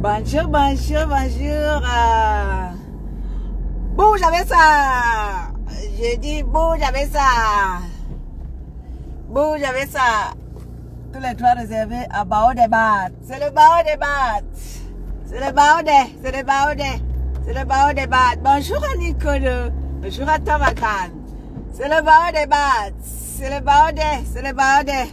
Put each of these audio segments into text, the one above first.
Bonjour, bonjour, bonjour. Bouge avec ça. Je dis bouge avec ça. Bouge avec ça. Tous les droits réservés à Bao des Bat. C'est le Bao des Bat. C'est le Bao des. C'est le Bao des. C'est le Bao des Bat. Bonjour à Nicolo. Bonjour à Tomakan. C'est le Bao des Bat. C'est le Bao des. C'est le Bao des.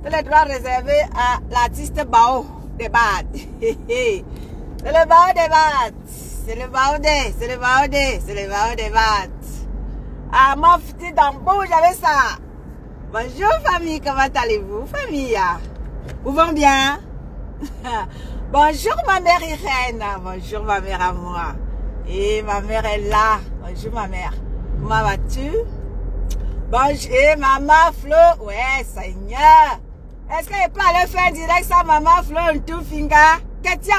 Tous les droits réservés à l'artiste Bao des Bat. C'est le Bao des Bat. C'est le Bao des. C'est le Bao des. C'est le Bao des Bat. Ah, mon petit dambo, j'avais ça. Bonjour famille, comment allez-vous famille? Vous vont bien? Bonjour ma mère Irène. Bonjour ma mère à moi. Et ma mère est là. Bonjour ma mère. Comment vas-tu? Bonjour, et maman Flo. Ouais, Seigneur. Est-ce qu'elle peut aller faire direct ça, maman Flo Ntoufinga? Qu'est-ce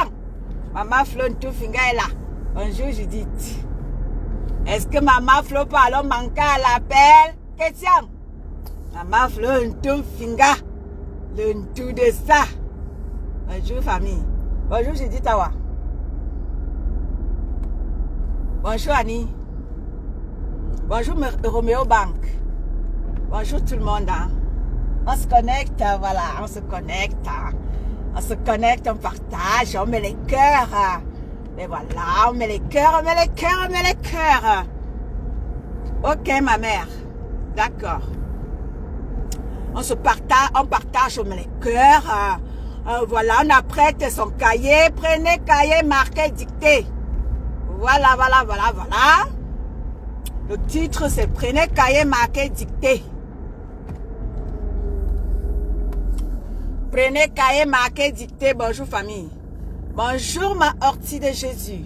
maman Flo Ntoufinga est là. Bonjour Judith. Est-ce que maman Flo peut alors manquer à l'appel? Qu'est-ce maman Flo Ntoufinga. Le Ntou de ça. Bonjour famille. Bonjour Judith Tawa. Bonjour Annie. Bonjour Roméo Bank. Bonjour tout le monde. Hein. On se connecte, voilà, on se connecte. Hein. On se connecte, on partage, on met les cœurs. Hein. Et voilà, on met les cœurs, on met les cœurs, on met les cœurs. Ok ma mère. D'accord. On se partage, on met les cœurs. Hein. Voilà, on apprête son cahier. Prenez cahier, marquez, dictez. Voilà, voilà, voilà, voilà. Le titre, c'est Prenez cahier, marquez, dictez. Prenez cahier, marquez, dictez. Bonjour famille. Bonjour ma ortie de Jésus.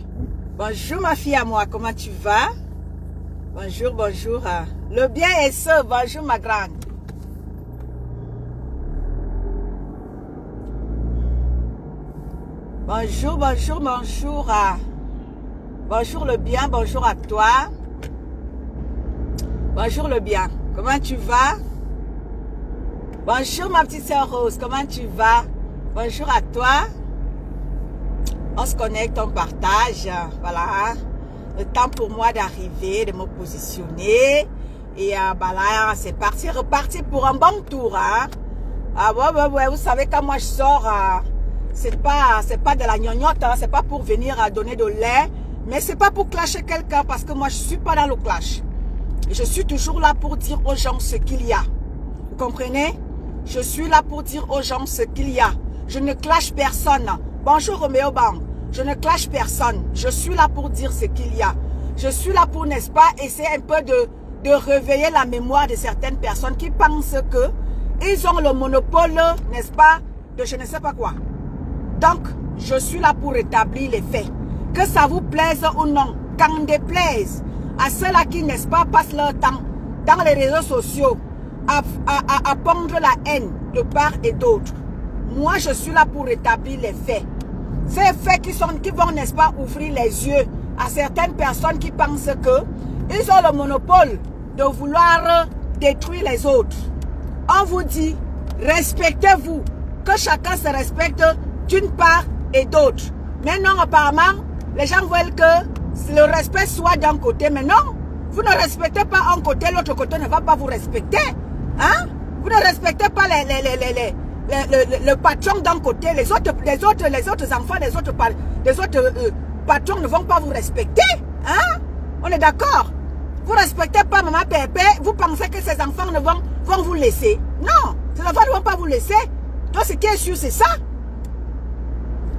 Bonjour ma fille à moi, comment tu vas? Bonjour, bonjour. Le bien est ce. Bonjour ma grande. Bonjour, bonjour, bonjour. Bonjour le bien, bonjour à toi. Bonjour le bien, comment tu vas? Bonjour ma petite sœur Rose, comment tu vas? Bonjour à toi. On se connecte, on partage. Voilà. Le temps pour moi d'arriver, de me positionner. Et voilà, c'est parti, reparti pour un bon tour. Hein. Ah ouais, vous savez quand moi je sors, c'est pas de la gnognotte, hein, c'est pas pour venir donner de lait. Mais c'est pas pour clasher quelqu'un parce que moi je suis pas dans le clash. Je suis toujours là pour dire aux gens ce qu'il y a. Vous comprenez? Je suis là pour dire aux gens ce qu'il y a. Je ne clash personne. Bonjour Roméo Bang. Je ne clash personne. Je suis là pour dire ce qu'il y a. Je suis là pour, n'est-ce pas, essayer un peu de réveiller la mémoire de certaines personnes qui pensent que ils ont le monopole, n'est-ce pas, de je ne sais pas quoi. Donc, je suis là pour établir les faits. Que ça vous plaise ou non, qu'en déplaise à ceux-là qui, n'est-ce pas, passent leur temps dans les réseaux sociaux à pondre la haine de part et d'autre. Moi, je suis là pour établir les faits. Ces faits qui vont, n'est-ce pas, ouvrir les yeux à certaines personnes qui pensent que ils ont le monopole de vouloir détruire les autres. On vous dit, respectez-vous, que chacun se respecte d'une part et d'autre. Mais non, apparemment, les gens veulent que le respect soit d'un côté, mais non, vous ne respectez pas un côté, l'autre côté ne va pas vous respecter. Hein? Vous ne respectez pas le patron d'un côté, les autres enfants, les autres patrons ne vont pas vous respecter. Hein? On est d'accord? Vous ne respectez pas maman Pépé, vous pensez que ces enfants vont vous laisser. Non, ces enfants ne vont pas vous laisser. Donc ce qui est sûr, c'est ça.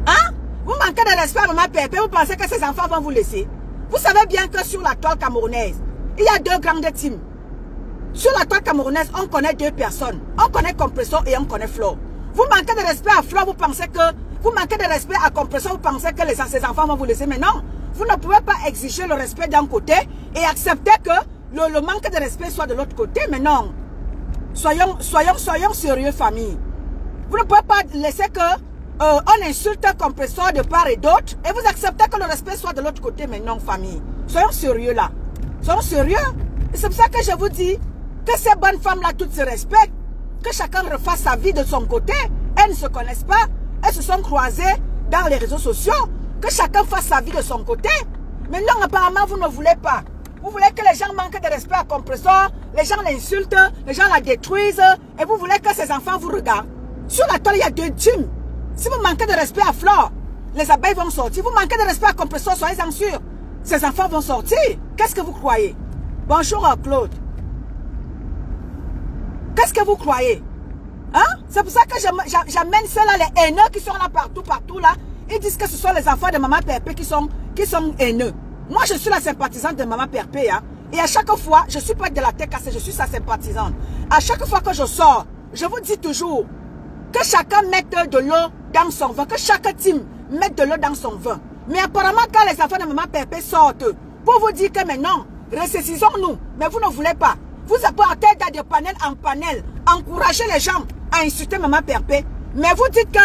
Hein? Vous manquez de respect à maman Pépé, vous pensez que ces enfants vont vous laisser. Vous savez bien que sur la toile camerounaise, il y a deux grandes teams. Sur la toile camerounaise, on connaît deux personnes. On connaît Compresso et on connaît Flo. Vous manquez de respect à Flo, vous pensez que... Vous manquez de respect à Compresso, vous pensez que ces enfants vont vous laisser. Mais non, vous ne pouvez pas exiger le respect d'un côté et accepter que le manque de respect soit de l'autre côté. Mais non. Soyons sérieux, famille. Vous ne pouvez pas laisser que... on insulte Compresso de part et d'autre et vous acceptez que le respect soit de l'autre côté. Mais non, famille. Soyons sérieux là. Soyons sérieux. Et c'est pour ça que je vous dis que ces bonnes femmes-là toutes se respectent. Que chacun refasse sa vie de son côté. Elles ne se connaissent pas. Elles se sont croisées dans les réseaux sociaux, que chacun fasse sa vie de son côté. Mais non, apparemment, vous ne voulez pas. Vous voulez que les gens manquent de respect à Compressor, les gens l'insultent, les gens la détruisent, et vous voulez que ces enfants vous regardent. Sur la toile, il y a 2 teams. Si vous manquez de respect à Flore, les abeilles vont sortir. Vous manquez de respect à Compressor, soyez-en sûrs. Ces enfants vont sortir. Qu'est-ce que vous croyez? Bonjour Claude. Qu'est-ce que vous croyez? Hein? C'est pour ça que j'amène ceux-là, les haineux qui sont là partout là. Ils disent que ce sont les enfants de Maman Perpé qui sont haineux. Moi, je suis la sympathisante de Maman Perpé. Hein? Et à chaque fois, je ne suis pas de la tête cassée, je suis sa sympathisante. À chaque fois que je sors, je vous dis toujours que chacun mette de l'eau dans son vin, que chaque team mette de l'eau dans son vin. Mais apparemment, quand les enfants de Maman Perpé sortent, pour vous dire que maintenant, ressaisissons-nous, mais vous ne voulez pas. Vous apportez de panel en panel, encouragez les gens à insulter Maman Perpé. Mais vous dites que,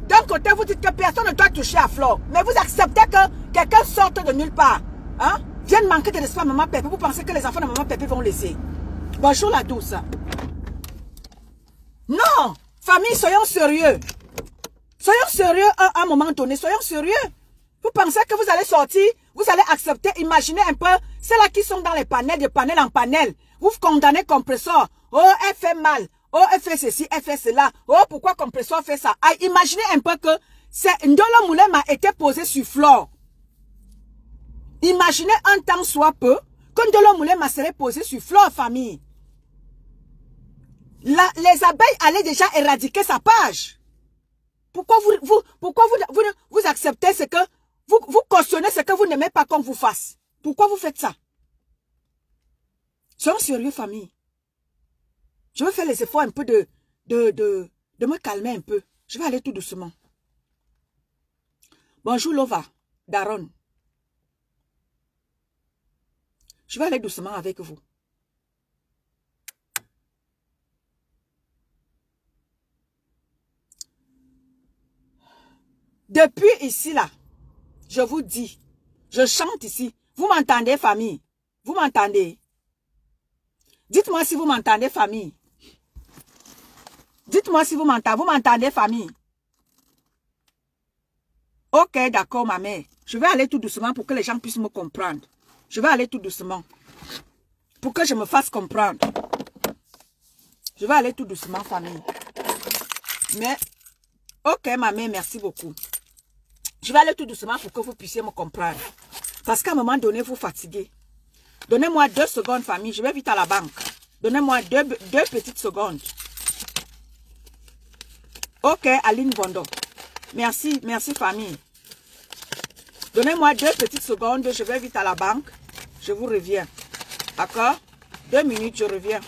d'un côté, vous dites que personne ne doit toucher à Flore. Mais vous acceptez que quelqu'un sorte de nulle part. Hein? Vienne manquer de respect à Maman Perpé. Vous pensez que les enfants de Maman Perpé vont laisser. Bonjour la douce. Non! Famille, soyons sérieux. Soyons sérieux à un moment donné. Soyons sérieux. Vous pensez que vous allez sortir, vous allez accepter, imaginez un peu, ceux-là qui sont dans les panels, de panel en panel. Vous condamnez Compressor. Oh, elle fait mal. Oh, elle fait ceci, elle fait cela. Oh, pourquoi Compressor fait ça? Ah, imaginez un peu que Ndolo Moulem a été posé sur Flore. Imaginez un temps soit peu que Ndolo Moulem serait posé sur Flore, famille. Là, les abeilles allaient déjà éradiquer sa page. Pourquoi vous acceptez ce que vous cautionnez ce que vous n'aimez pas qu'on vous fasse? Pourquoi vous faites ça? Soyons sérieux, famille. Je vais faire les efforts un peu de me calmer un peu. Je vais aller tout doucement. Bonjour Lova, Daron. Je vais aller doucement avec vous. Depuis ici, là, je vous dis, je chante ici. Vous m'entendez, famille? Vous m'entendez? Dites-moi si vous m'entendez, famille. Dites-moi si vous m'entendez. Vous m'entendez, famille? Ok, d'accord, ma mère. Je vais aller tout doucement pour que les gens puissent me comprendre. Je vais aller tout doucement. Pour que je me fasse comprendre. Je vais aller tout doucement, famille. Mais, ok, ma mère, merci beaucoup. Je vais aller tout doucement pour que vous puissiez me comprendre. Parce qu'à un moment donné, vous fatiguez. Donnez-moi 2 secondes, famille. Je vais vite à la banque. Donnez-moi deux petites secondes. Ok, Aline Bondo. Merci, merci, famille. Donnez-moi 2 petites secondes. Je vais vite à la banque. Je vous reviens. D'accord? 2 minutes, je reviens.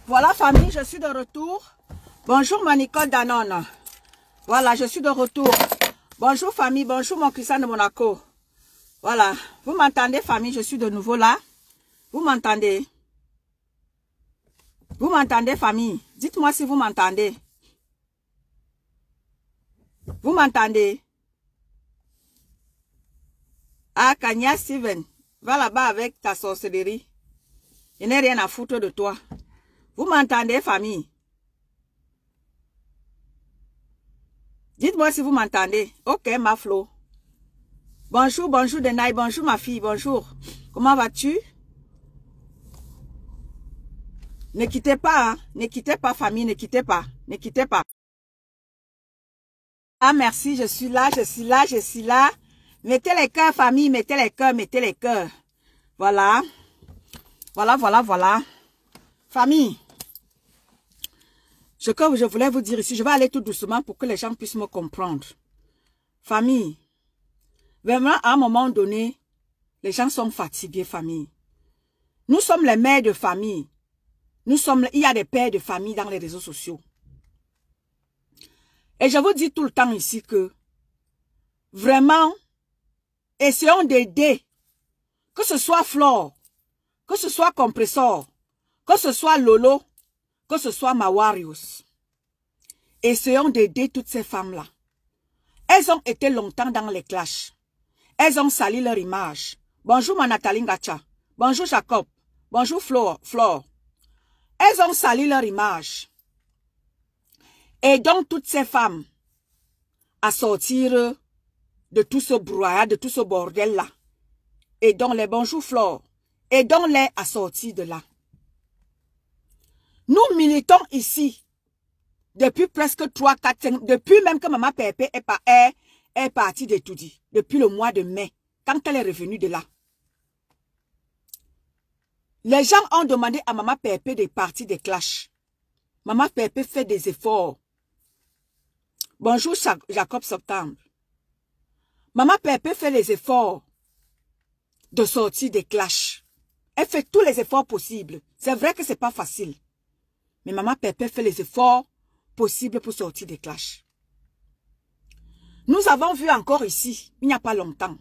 Voilà famille, je suis de retour. Bonjour ma Nicole Danone. Voilà, je suis de retour. Bonjour famille, bonjour mon Christian de Monaco. Voilà, vous m'entendez famille, je suis de nouveau là. Vous m'entendez? Vous m'entendez famille? Dites-moi si vous m'entendez. Vous m'entendez? Ah, Kanya Steven, va là-bas avec ta sorcellerie. Je n'ai rien à foutre de toi. Vous m'entendez, famille? Dites-moi si vous m'entendez. Ok, ma Flo. Bonjour, bonjour Denai, bonjour ma fille, bonjour. Comment vas-tu? Ne quittez pas, hein? Ne quittez pas, famille, ne quittez pas. Ne quittez pas. Ah, merci, je suis là, je suis là, je suis là. Mettez les cœurs, famille, mettez les cœurs, mettez les cœurs. Voilà. Voilà, voilà, voilà. Famille. Ce que je voulais vous dire ici, je vais aller tout doucement pour que les gens puissent me comprendre. Famille, vraiment, à un moment donné, les gens sont fatigués, famille. Nous sommes les mères de famille. Il y a des pères de famille dans les réseaux sociaux. Et je vous dis tout le temps ici que, vraiment, essayons d'aider, que ce soit Flore, que ce soit Compressor, que ce soit Lolo, que ce soit Mawarius. Essayons d'aider toutes ces femmes-là. Elles ont été longtemps dans les clashs. Elles ont sali leur image. Bonjour ma Nathalie Ngacha. Bonjour Jacob. Bonjour Flore. Elles ont sali leur image. Et donc toutes ces femmes à sortir de tout ce brouhaha, de tout ce bordel-là. Et donc les bonjour Flore. Et donc les à sortir de là. Nous militons ici depuis presque 3, 4, 5, depuis même que Maman Pépé est partie d'étudier, depuis le mois de mai, quand elle est revenue de là. Les gens ont demandé à Maman Pépé de partir des clashs. Maman Pépé fait des efforts. Bonjour Jacob Septembre. Maman Pépé fait les efforts de sortir des clashs. Elle fait tous les efforts possibles. C'est vrai que ce n'est pas facile. Mais Maman Pépé fait les efforts possibles pour sortir des clashs. Nous avons vu encore ici, il n'y a pas longtemps.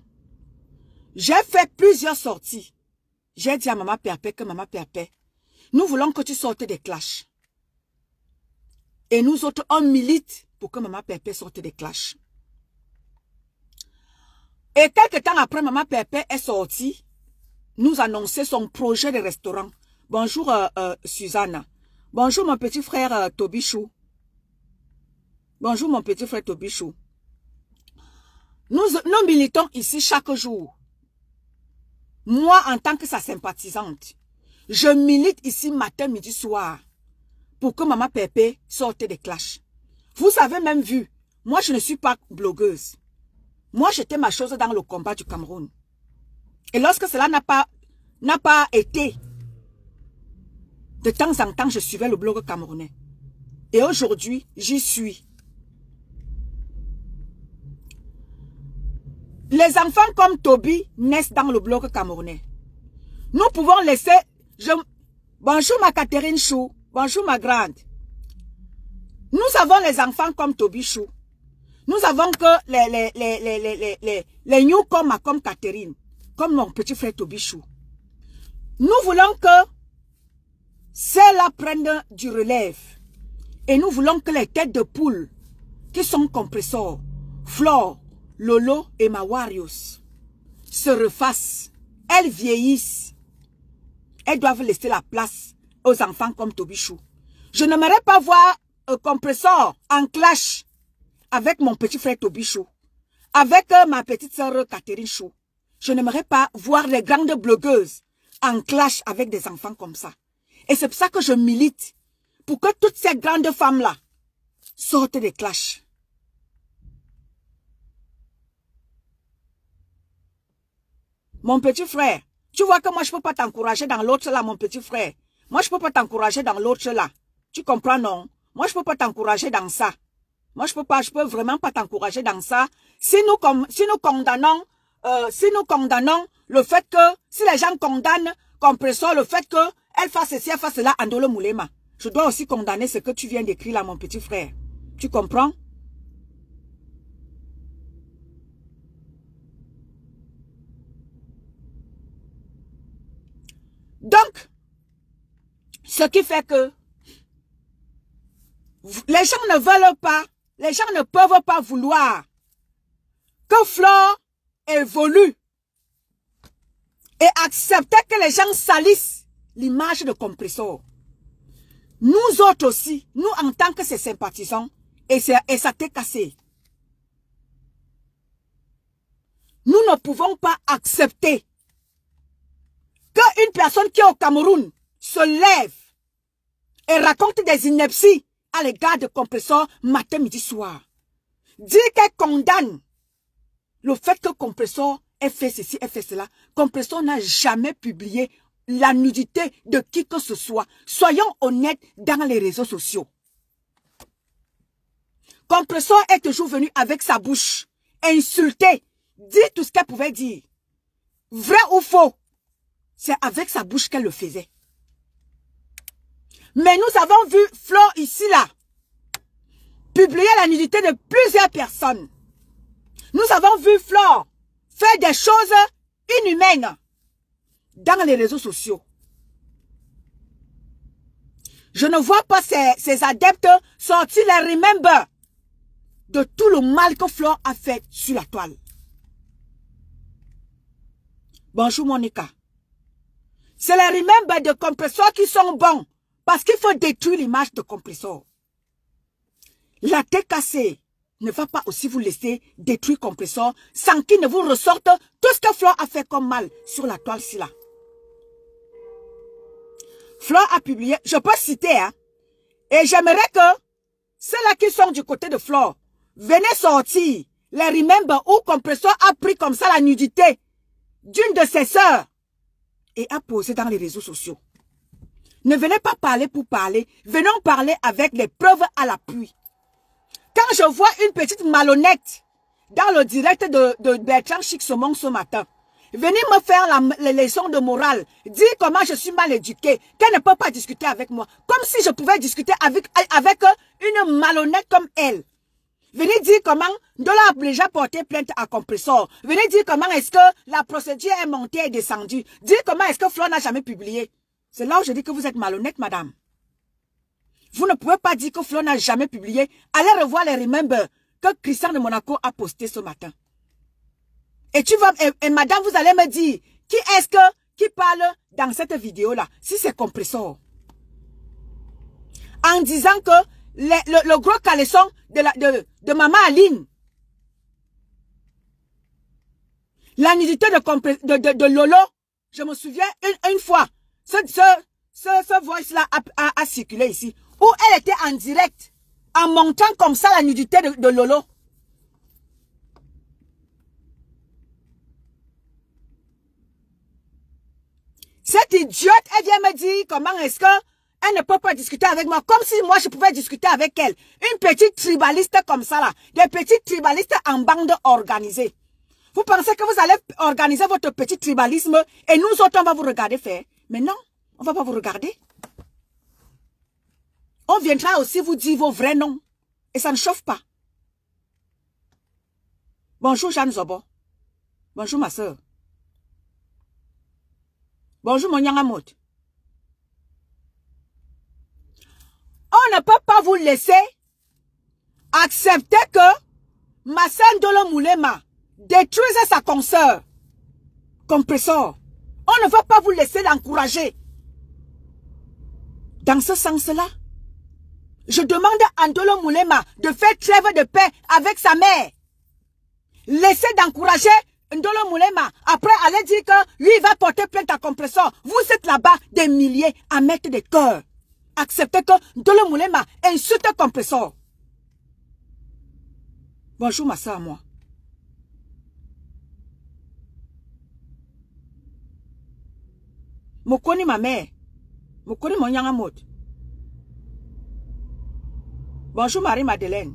J'ai fait plusieurs sorties. J'ai dit à Maman Pépé que Maman Pépé, nous voulons que tu sortes des clashs. Et nous autres, on milite pour que Maman Pépé sorte des clashs. Et quelques temps après, Maman Pépé est sortie, nous annoncer son projet de restaurant. Bonjour Susanna. Bonjour mon petit frère Tobichou. Bonjour mon petit frère Tobichou. Nous militons ici chaque jour. Moi, en tant que sa sympathisante, je milite ici matin, midi, soir pour que Maman Pépé sorte des clashs. Vous avez même vu, moi je ne suis pas blogueuse. Moi j'étais ma chose dans le combat du Cameroun. Et lorsque cela n'a pas été, de temps en temps, je suivais le blog camerounais. Et aujourd'hui, j'y suis. Les enfants comme Toby naissent dans le blog camerounais. Nous pouvons laisser... Bonjour ma Catherine Chou. Bonjour ma grande. Nous avons les enfants comme Toby Chou. Nous avons que les newcomers comme Catherine. Comme mon petit frère Toby Chou. Nous voulons que celles-là prennent du relève. Et nous voulons que les têtes de poule qui sont Compressor, Flore, Lolo et Mawarius se refassent. Elles vieillissent. Elles doivent laisser la place aux enfants comme Tobichou. Je n'aimerais pas voir un Compressor en clash avec mon petit frère Tobichou, avec ma petite sœur Catherine Chou. Je n'aimerais pas voir les grandes blogueuses en clash avec des enfants comme ça. Et c'est pour ça que je milite pour que toutes ces grandes femmes-là sortent des clashs. Mon petit frère, tu vois que moi je ne peux pas t'encourager dans l'autre là, mon petit frère. Moi je ne peux pas t'encourager dans l'autre là. Tu comprends, non? Moi je ne peux pas t'encourager dans ça. Moi je peux vraiment pas t'encourager dans ça. Si nous condamnons le fait que, si les gens condamnent Compressor, le fait qu'elle fasse ceci, elle fasse cela, Andolo Moulema. je dois aussi condamner ce que tu viens d'écrire là, mon petit frère. Tu comprends? Donc, ce qui fait que les gens ne veulent pas, les gens ne peuvent pas vouloir que Flore évolue et accepter que les gens salissent l'image de Compressor. Nous autres aussi, nous en tant que ses sympathisants, et ça t'est cassé. Nous ne pouvons pas accepter qu'une personne qui est au Cameroun se lève et raconte des inepties à l'égard de Compressor matin, midi, soir. Dire qu'elle condamne le fait que Compressor ait fait ceci, ait fait cela. Compressor n'a jamais publié la nudité de qui que ce soit. Soyons honnêtes dans les réseaux sociaux. Compressor est toujours venu avec sa bouche, insulter, dire tout ce qu'elle pouvait dire. Vrai ou faux, c'est avec sa bouche qu'elle le faisait. Mais nous avons vu Flore ici, là, publier la nudité de plusieurs personnes. Nous avons vu Flore faire des choses inhumaines dans les réseaux sociaux. Je ne vois pas ces adeptes sortir les remember de tout le mal que Flore a fait sur la toile. Bonjour Monica. C'est les remember de Compressor qui sont bons parce qu'il faut détruire l'image de Compressor. La tête cassée ne va pas aussi vous laisser détruire Compressor sans qu'il ne vous ressorte tout ce que Flore a fait comme mal sur la toile-ci là. Flore a publié, je peux citer, hein, et j'aimerais que ceux-là qui sont du côté de Flore, venez sortir les remember où Compressor a pris comme ça la nudité d'une de ses sœurs et a posé dans les réseaux sociaux. Ne venez pas parler pour parler, venons parler avec les preuves à l'appui. Quand je vois une petite malhonnête dans le direct de Bertrand Chixomon ce matin, venez me faire les leçons de morale, dire comment je suis mal éduquée, qu'elle ne peut pas discuter avec moi, comme si je pouvais discuter avec une malhonnête comme elle. Venez dire comment Ndola a déjà porté plainte à Compressor. Venez dire comment est-ce que la procédure est montée et descendue. Dire comment est-ce que Flore n'a jamais publié. C'est là où je dis que vous êtes malhonnête, madame. Vous ne pouvez pas dire que Flore n'a jamais publié. Allez revoir les remember que Christian de Monaco a posté ce matin. Et madame, vous allez me dire, qui parle dans cette vidéo-là, si c'est Compressor. En disant que le gros caleçon de maman Aline, la nudité de Lolo, je me souviens une fois, ce voice-là a circulé ici, où elle était en direct, en montant comme ça la nudité de Lolo. Cette idiote, elle vient me dire comment est-ce que elle ne peut pas discuter avec moi, comme si moi je pouvais discuter avec elle. Une petite tribaliste comme ça là, des petits tribalistes en bande organisée. Vous pensez que vous allez organiser votre petit tribalisme et nous autres on va vous regarder faire? Mais non, on va pas vous regarder. On viendra aussi vous dire vos vrais noms. Et ça ne chauffe pas. Bonjour Jeanne Zobo. Bonjour ma soeur. Bonjour mon Nyangamot. On ne peut pas vous laisser accepter que Massa Ndolo Moulema détruise sa consoeur. Compressor. On ne va pas vous laisser l'encourager. Dans ce sens-là, je demande à Ndolo Moulema de faire trêve de paix avec sa mère. Laissez d'encourager Ndolo Moulema. Après, allez dire que lui, il va porter plainte à Compressor. Vous êtes là-bas des milliers à mettre des cœurs. Acceptez que Ndolo Moulema insulte Compressor. Bonjour ma soeur, moi. Mokoni ma mère. Mokoni mon Nyangamot. Bonjour Marie-Madeleine.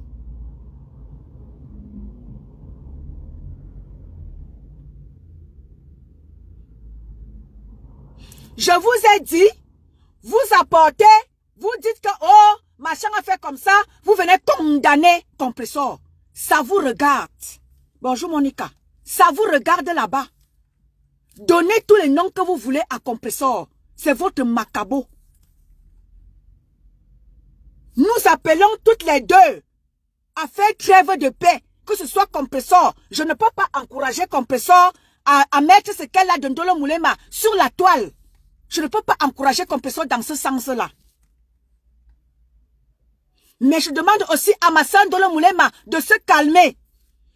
Je vous ai dit, vous apportez Vous dites que, oh, machin a fait comme ça, vous venez condamner Compressor. Ça vous regarde. Bonjour Monica. Ça vous regarde là-bas. Donnez tous les noms que vous voulez à Compressor. C'est votre macabo. Nous appelons toutes les deux à faire trêve de paix. Que ce soit Compressor. Je ne peux pas encourager Compressor à mettre ce qu'elle a de Ndolo Moulema sur la toile. Je ne peux pas encourager Compressor dans ce sens-là. Mais je demande aussi à ma soeur Ndolo Moulema de se calmer.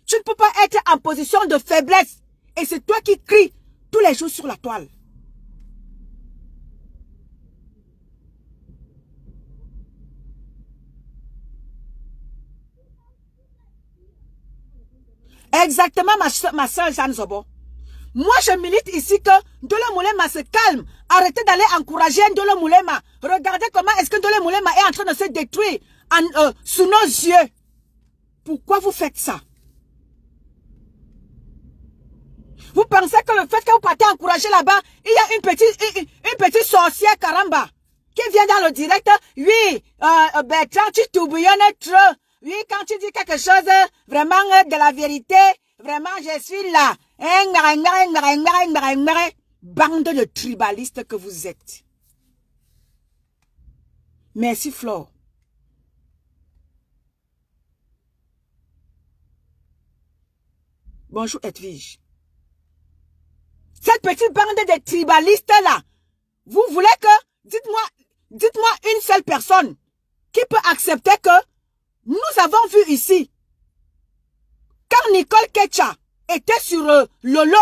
Tu ne peux pas être en position de faiblesse. Et c'est toi qui cries tous les jours sur la toile. Exactement, ma soeur Jeanne Zobo. Moi, je milite ici que Ndolo Moulema se calme. Arrêtez d'aller encourager Ndolo Moulema. Regardez comment est-ce que Ndolo Moulema est en train de se détruire sous nos yeux. Pourquoi vous faites ça? Vous pensez que le fait que vous partez encourager là-bas, il y a une petite sorcière caramba qui vient dans le direct. Oui, Bertrand, tu tourbillonnes trop. Oui, quand tu dis quelque chose, vraiment de la vérité, vraiment je suis là. Bande de tribalistes que vous êtes. Merci Flore. Bonjour Edwige. Cette petite bande de tribalistes là, vous voulez que, dites-moi une seule personne qui peut accepter que nous avons vu ici, quand Nicole Ketcha était sur Lolo,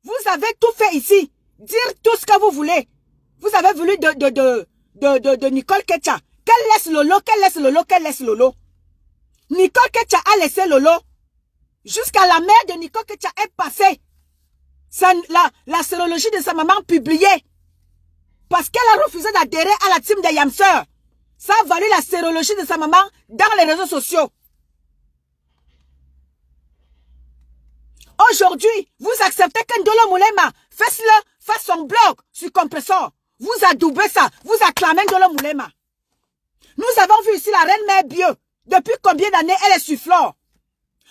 vous avez tout fait ici, dire tout ce que vous voulez. Vous avez voulu de Nicole Ketcha. Qu'elle laisse Lolo, qu'elle laisse Lolo, qu'elle laisse Lolo. Nicole Ketcha a laissé Lolo. Jusqu'à la mère de Nicole Ketcha est passée. La sérologie de sa maman publiée. Parce qu'elle a refusé d'adhérer à la team des Yamseurs. Ça a valu la sérologie de sa maman dans les réseaux sociaux. Aujourd'hui, vous acceptez que Ndolo Moulema fasse son blog sur Compressor. Vous adoubez ça. Vous acclamez Ndolo Moulema. Nous avons vu ici la reine mère Bio. Depuis combien d'années elle est sur Flore?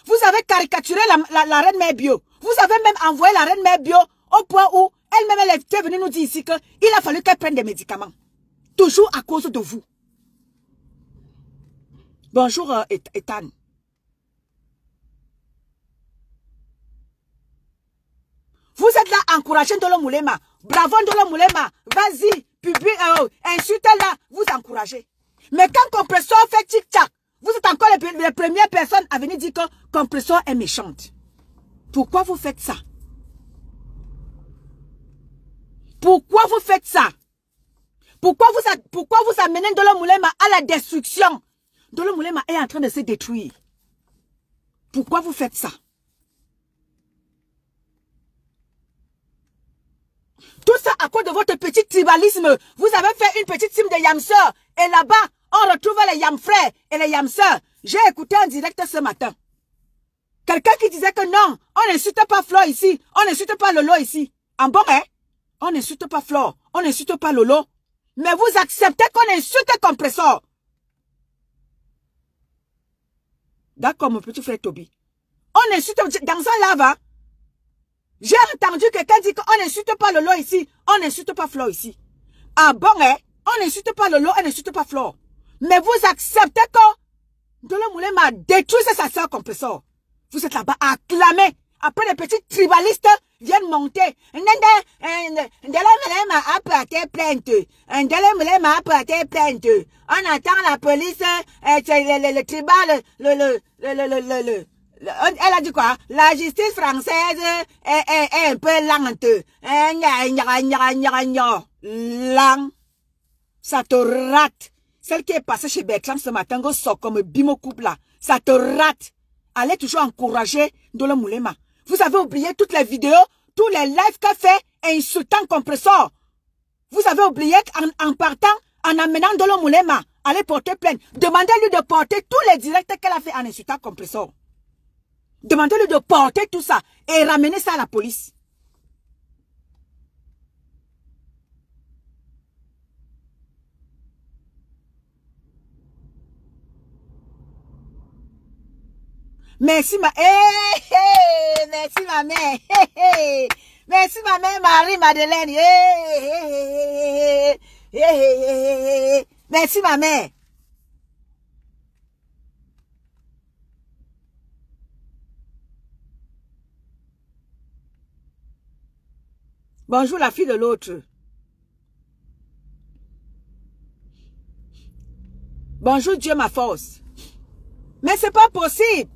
Vous avez caricaturé la reine mère Bio. Vous avez même envoyé la reine mère Bio au point où elle-même elle était venue nous dire ici qu'il a fallu qu'elle prenne des médicaments. Toujours à cause de vous. Bonjour Ethan. Vous êtes là à encourager Ndolo Moulema. Bravo Ndolo Moulema. Vas-y, insulte-la, vous encouragez. Mais quand Compressor fait tic-tac, vous êtes encore les premières personnes à venir dire que Compressor est méchante. Pourquoi vous faites ça? Pourquoi vous faites ça? Pourquoi vous amenez Ndolo Moulema à la destruction? Ndolo Moulema est en train de se détruire. Pourquoi vous faites ça? Tout ça à cause de votre petit tribalisme. Vous avez fait une petite team de Yamseurs. Et là-bas, on retrouve les Yamfrères et les Yamseurs. J'ai écouté en direct ce matin. Quelqu'un qui disait que non, on n'insulte pas Flore ici. On n'insulte pas Lolo ici. En bon, hein? On n'insulte pas Flore. On n'insulte pas Lolo. Mais vous acceptez qu'on insulte Compressor. D'accord, mon petit frère Toby. On insulte dans ça là-bas. J'ai entendu quelqu'un dire qu'on n'insulte pas Lolo ici. On n'insulte pas Flore ici. Ah bon, hein? On n'insulte pas Lolo, on n'insulte pas Flore. Mais vous acceptez que Ndolo Moulema détruit sa soeur Compressor. Vous êtes là-bas à acclamer. Après, les petits tribalistes viennent monter. Ndolo Moulema a porté plainte. Ndolo Moulema a porté plainte. On attend la police, le tribal, elle a dit quoi? La justice française est un peu lente. Lent. Ça te rate. Celle qui est passée chez Bertrand ce matin, go sort comme Bimo couple là. Ça te rate. Allez toujours encourager Ndolo Moulema. Vous avez oublié toutes les vidéos, tous les lives qu'elle fait insultant Compressor. Vous avez oublié qu'en partant, en amenant Ndolo Moulema, allez porter plainte. Demandez-lui de porter tous les directs qu'elle a fait en insultant Compressor. Demandez-lui de porter tout ça et ramener ça à la police. Merci ma... merci ma mère. Merci ma mère Marie-Madeleine. Merci ma mère. Bonjour la fille de l'autre. Bonjour Dieu ma force. Mais c'est pas possible.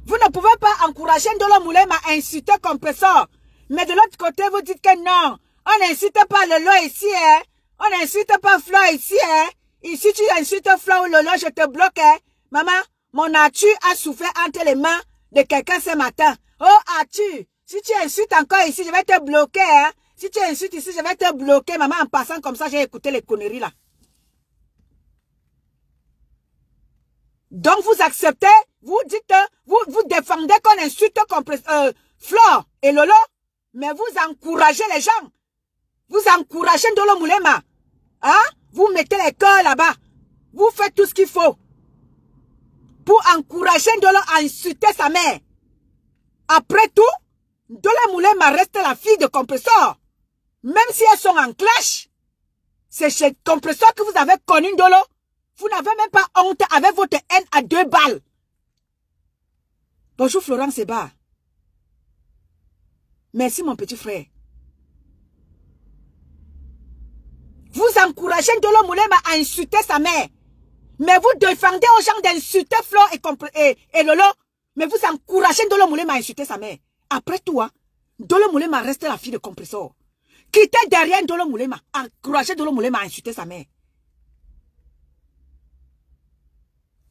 Vous ne pouvez pas encourager Ndolo Moulema à insulter compresseur. Mais de l'autre côté, vous dites que non. On n'insulte pas Lolo ici, hein. On n'insulte pas Flo ici, hein. Ici, tu insultes Flo ou Lolo, je te bloque, hein. Maman, mon Atu a souffert entre les mains de quelqu'un ce matin. Oh, Atu, si tu insultes encore ici, je vais te bloquer, hein. Si tu insultes ici, je vais te bloquer, maman, en passant comme ça, j'ai écouté les conneries, là. Donc, vous acceptez, vous dites, vous défendez qu'on insulte Flore et Lolo, mais vous encouragez les gens. Vous encouragez Ndolo Moulema. Hein? Vous mettez les cœurs là-bas. Vous faites tout ce qu'il faut pour encourager Ndolo à insulter sa mère. Après tout, Ndolo Moulema reste la fille de compresseur. Même si elles sont en clash, c'est chez compresseur que vous avez connu Ndolo. Vous n'avez même pas honte avec votre haine à 2 balles. Bonjour Florence Seba. Merci mon petit frère. Vous encouragez Ndolo Moulema à insulter sa mère. Mais vous défendez aux gens d'insulter Flo et Lolo. Mais vous encouragez Ndolo Moulema à insulter sa mère. Après tout, hein, Ndolo Moulema reste la fille de compresseur. Quittez derrière Ndolo Moulema. Encouragez Ndolo Moulema à insulter sa mère.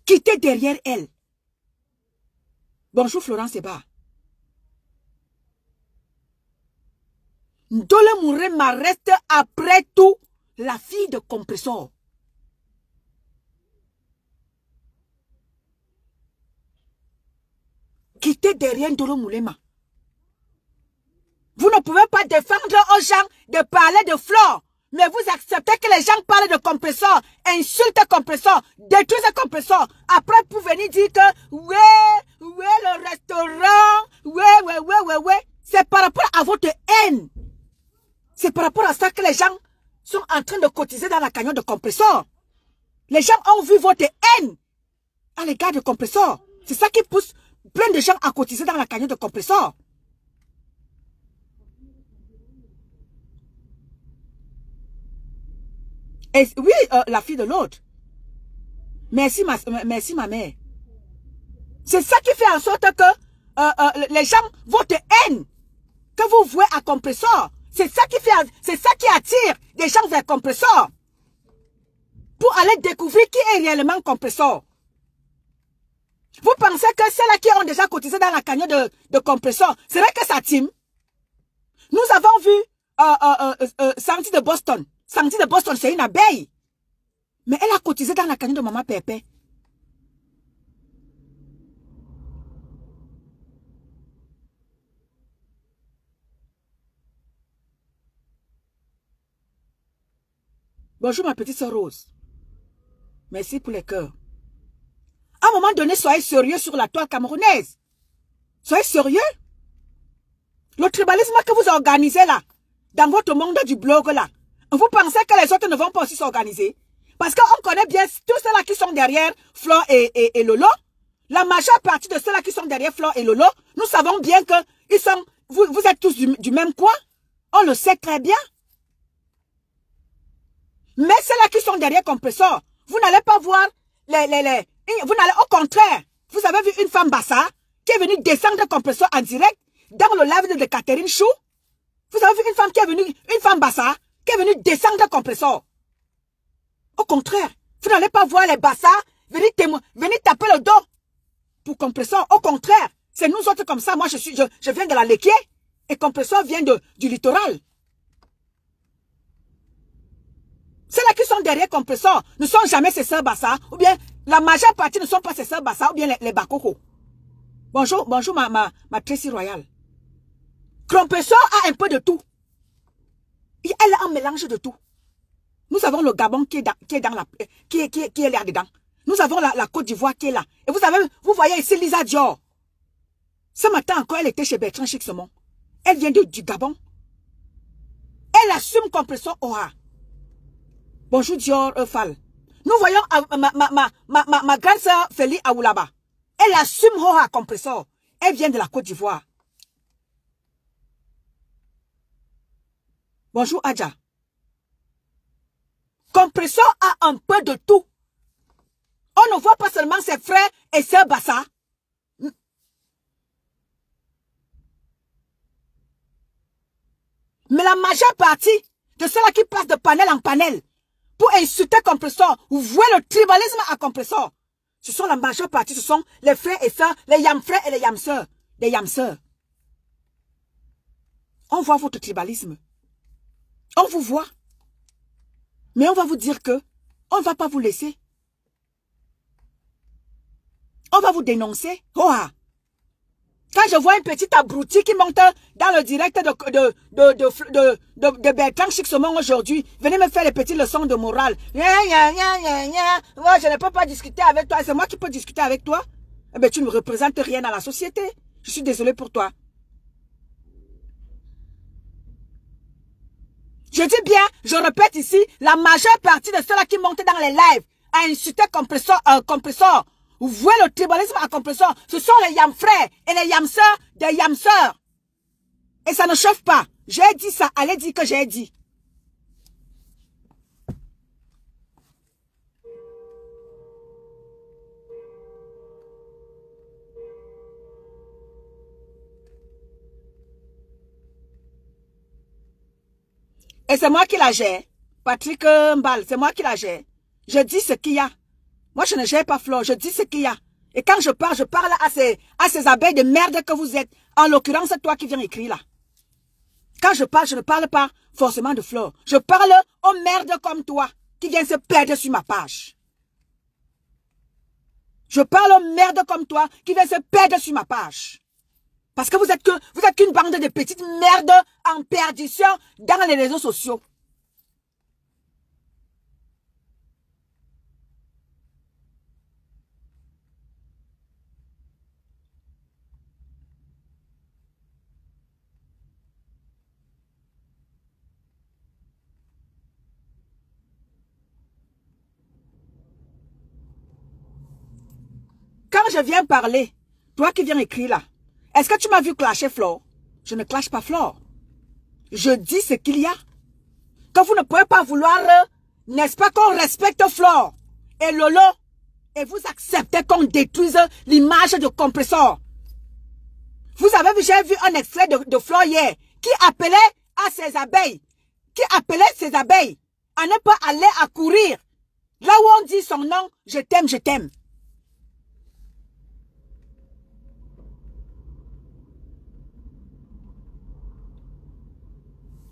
Quittez derrière elle. Bonjour Florence Seba. Ndolo Moulema reste après tout la fille de compresseur. Quittez derrière Ndolo Moulema. Vous ne pouvez pas défendre aux gens de parler de Flore. Mais vous acceptez que les gens parlent de compresseur, insultent compresseur, détruisent compresseur. Après, pour venir dire que, ouais, le restaurant, ouais. C'est par rapport à votre haine. C'est par rapport à ça que les gens sont en train de cotiser dans la cagnotte de compresseur. Les gens ont vu votre haine à l'égard de compresseur. C'est ça qui pousse plein de gens à cotiser dans la cagnotte de compresseur. Et oui, la fille de l'autre. Merci ma mère. C'est ça qui fait en sorte que les gens, votre haine que vous vouez à compresseur, c'est ça qui attire des gens vers compresseur. Pour aller découvrir qui est réellement compresseur. Vous pensez que ceux-là qui ont déjà cotisé dans la cagnotte de compresseur, c'est vrai que ça team? Nous avons vu Sandy de Boston. Sandy de Boston, c'est une abeille. Mais elle a cotisé dans la cagnotte de Maman Pépé. Bonjour ma petite sœur Rose. Merci pour les cœurs. À un moment donné, soyez sérieux sur la toile camerounaise. Soyez sérieux. Le tribalisme que vous organisez là, dans votre monde du blog là, vous pensez que les autres ne vont pas aussi s'organiser? Parce qu'on connaît bien tous ceux-là qui sont derrière Flo et Lolo. La majeure partie de ceux-là qui sont derrière Flo et Lolo, nous savons bien que vous êtes tous du même coin. On le sait très bien. Mais ceux-là qui sont derrière compresseur, vous n'allez pas voir vous n'allez au contraire. Vous avez vu une femme Bassa qui est venue descendre compresseur en direct dans le live de Catherine Chou. Vous avez vu une femme une femme Bassa qui est venue descendre compresseur. Au contraire, vous n'allez pas voir les Bassa venir taper le dos pour compresseur. Au contraire, c'est nous autres comme ça. Moi, je viens de la Léquier et compresseur vient du littoral. Ceux-là qui sont derrière compresseur ne sont jamais ses sœurs Bassa, ou bien la majeure partie ne sont pas ses sœurs Bassa, ou bien les Bakoko. Bonjour ma Tracy Royale. Compresseur a un peu de tout. Elle a un mélange de tout. Nous avons le Gabon qui est là-dedans. Nous avons la Côte d'Ivoire qui est là. Et vous voyez ici Lisa Dior. Ce matin encore, elle était chez Bertrand Chixemont. Elle vient du Gabon. Elle assume Compressor Aura. Bonjour Dior Fall. Nous voyons ma grande sœur Feli Aoulaba. Elle assume Aura Compressor. Elle vient de la Côte d'Ivoire. Bonjour Adja. Compressor a un peu de tout. On ne voit pas seulement ses frères et sœurs Bassa. Mais la majeure partie de ceux-là qui passent de panel en panel pour insulter Compressor ou vouer le tribalisme à Compressor, ce sont la majeure partie, ce sont les frères et sœurs, les yam frères et les yam sœurs, les yam sœurs. On voit votre tribalisme. On vous voit. Mais on va vous dire que on ne va pas vous laisser. On va vous dénoncer. Oh, quand je vois une petite abrutie qui monte dans le direct de Bertrand Chixemont aujourd'hui, venez me faire les petites leçons de morale. Moi, je ne peux pas discuter avec toi. C'est moi qui peux discuter avec toi. Eh bien, tu ne représentes rien dans la société. Je suis désolé pour toi. Je dis bien, je répète ici, la majeure partie de ceux-là qui montent dans les lives à insulter Compressor, ou vouer le tribalisme à Compressor, ce sont les yam frères et les yam sœurs des yam sœurs. Et ça ne chauffe pas. J'ai dit ça, allez dire que j'ai dit. Et c'est moi qui la gère. Patrick Mbal, c'est moi qui la gère. Je dis ce qu'il y a. Moi, je ne gère pas Flore, je dis ce qu'il y a. Et quand je parle à ces abeilles de merde que vous êtes. En l'occurrence, toi qui viens écrire là. Quand je parle, je ne parle pas forcément de Flore. Je parle aux merdes comme toi qui viennent se perdre sur ma page. Je parle aux merdes comme toi qui viennent se perdre sur ma page. Parce que vous êtes qu'une bande de petites merdes en perdition dans les réseaux sociaux. Quand je viens parler, toi qui viens écrire là, est-ce que tu m'as vu clasher Flore? Je ne clash pas Flore. Je dis ce qu'il y a. Que vous ne pouvez pas vouloir, n'est-ce pas, qu'on respecte Flore et Lolo, et vous acceptez qu'on détruise l'image de Compressor. Vous avez vu, j'ai vu un extrait de Flore hier, qui appelait à ses abeilles, à ne pas aller à courir. Là où on dit son nom, je t'aime, je t'aime.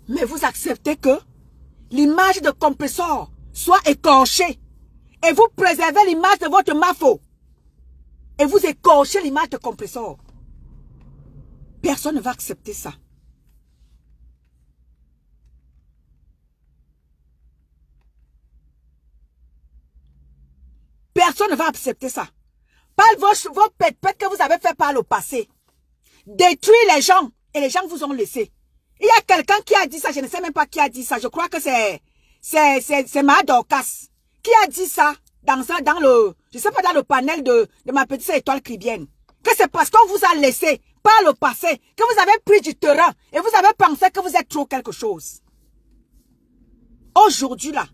Mais vous acceptez que l'image de Compressor soit écorchée. Et vous préservez l'image de votre mafo. Et vous écorchez l'image de Compressor. Personne ne va accepter ça. Personne ne va accepter ça. Par vos pètes que vous avez fait par le passé. Détruire les gens. Et les gens vous ont laissé. Il y a quelqu'un qui a dit ça, je ne sais même pas qui a dit ça. Je crois que c'est Ma Dorcas qui a dit ça dans le panel de ma petite étoile cribienne. Que c'est parce qu'on vous a laissé par le passé, que vous avez pris du terrain et vous avez pensé que vous êtes trop quelque chose. Aujourd'hui là,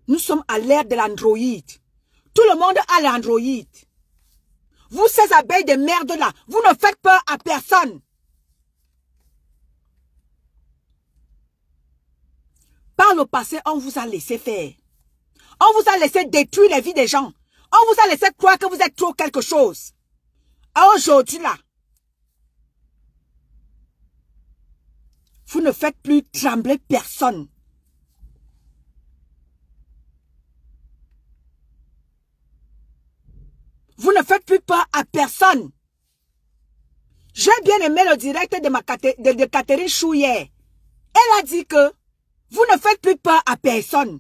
nous sommes à l'ère de l'Android. Tout le monde a l'Android. Vous, ces abeilles de merde là, vous ne faites peur à personne. Par le passé, on vous a laissé faire. On vous a laissé détruire les vies des gens. On vous a laissé croire que vous êtes trop quelque chose. Aujourd'hui là, vous ne faites plus trembler personne. Vous ne faites plus peur à personne. J'ai bien aimé le direct de Catherine Chou hier. Elle a dit que vous ne faites plus peur à personne.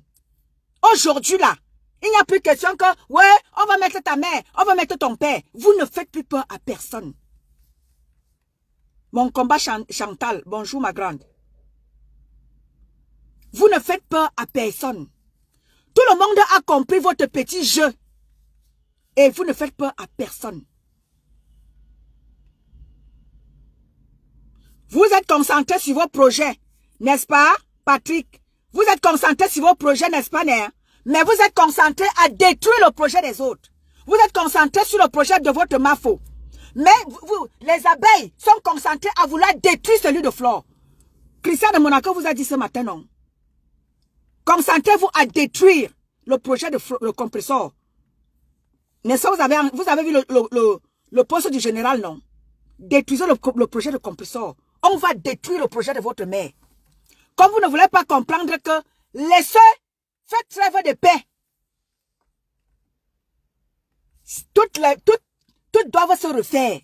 Aujourd'hui, là, il n'y a plus question que, ouais, on va mettre ta mère, on va mettre ton père. Vous ne faites plus peur à personne. Mon combat Chantal, bonjour ma grande. Vous ne faites peur à personne. Tout le monde a compris votre petit jeu. Et vous ne faites peur à personne. Vous êtes concentré sur vos projets, n'est-ce pas, Patrick? Vous êtes concentré sur vos projets, n'est-ce pas, Néa? Mais vous êtes concentré à détruire le projet des autres. Vous êtes concentré sur le projet de votre mafo. Mais vous, les abeilles sont concentrées à vouloir détruire celui de Flore. Christian de Monaco vous a dit ce matin, non? Concentrez-vous à détruire le projet de le compresseur. N'est-ce pas, vous avez vu le poste du général, non? Détruisez le projet de compresseur. On va détruire le projet de votre mère. Comme vous ne voulez pas comprendre que laissez, faites trêve de paix. Toutes doivent se refaire.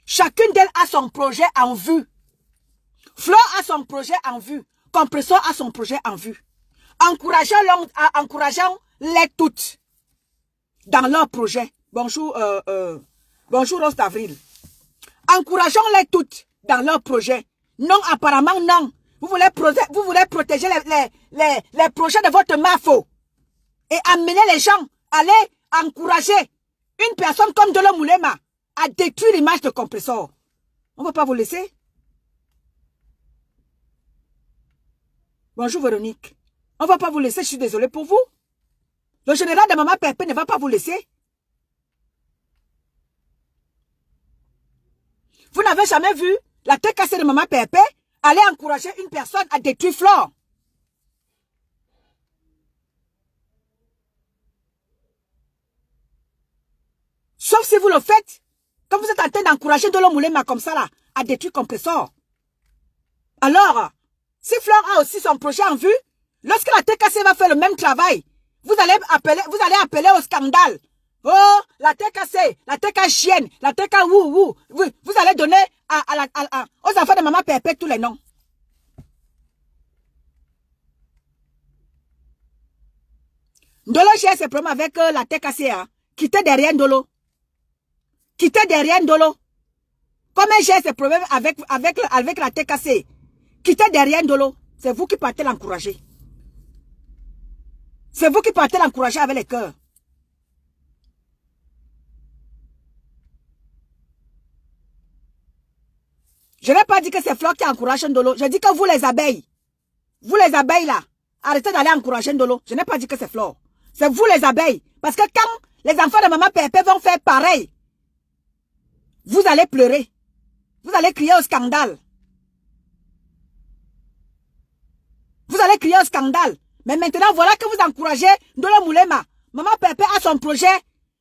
Chacune d'elles a son projet en vue. Fleur a son projet en vue. Compresseur a son projet en vue. Encourageons-les toutes dans leur projet. Bonjour, bonjour Rose d'Avril. Encourageons-les toutes dans leur projet. Non, apparemment non. Vous voulez protéger les projets de votre mafo. Et amener les gens à aller encourager une personne comme Ndolo Moulema à détruire l'image de compresseur. On ne va pas vous laisser. Bonjour Véronique. On ne va pas vous laisser, je suis désolée pour vous. Le général de Maman Pépé ne va pas vous laisser. Vous n'avez jamais vu la tête cassée de Maman Pépé aller encourager une personne à détruire Flore. Sauf si vous le faites, quand vous êtes en train d'encourager Ndolo Moulema comme ça là, à détruire compresseur. Alors, si Flore a aussi son projet en vue, lorsque la TKC va faire le même travail, vous allez appeler au scandale. Oh, la TKC, la TK chienne, la TK wou. Vous allez donner aux enfants de Maman Pépé tous les noms. Ndolo j'ai ses problèmes avec la TKC. Hein. Quittez derrière Ndolo. Quittez derrière Ndolo. Comme j'ai ses problèmes avec la TKC. Quittez derrière Ndolo. C'est vous qui partez l'encourager. C'est vous qui partez l'encourager avec les cœurs. Je n'ai pas dit que c'est Flore qui encourage Ndolo. Je dis que vous les abeilles là, arrêtez d'aller encourager Ndolo. Je n'ai pas dit que c'est Flore. C'est vous les abeilles. Parce que quand les enfants de Maman Pépé vont faire pareil, vous allez pleurer. Vous allez crier au scandale. Vous allez crier au scandale. Mais maintenant, voilà que vous encouragez Ndolo Moulema. Maman Pépé a son projet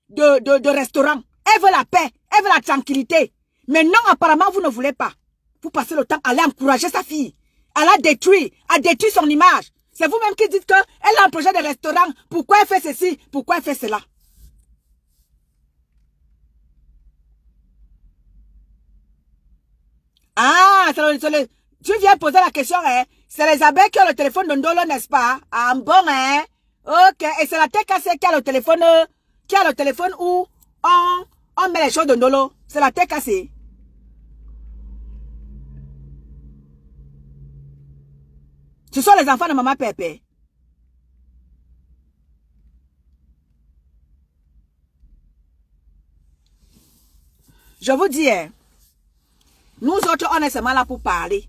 de restaurant. Elle veut la paix. Elle veut la tranquillité. Mais non, apparemment, vous ne voulez pas. Vous passez le temps à aller encourager sa fille. À la détruire. À détruire son image. C'est vous-même qui dites qu'elle a un projet de restaurant. Pourquoi elle fait ceci? Pourquoi elle fait cela? Ah, tu viens poser la question, hein? C'est les abeilles qui ont le téléphone de Ndolo, n'est-ce pas? Ah, bon, hein? Ok, et c'est la TKC qui a le téléphone où on met les choses de Ndolo. C'est la TKC. Ce sont les enfants de Maman Pépé. Je vous dis, hein, nous autres, on est seulement là pour parler.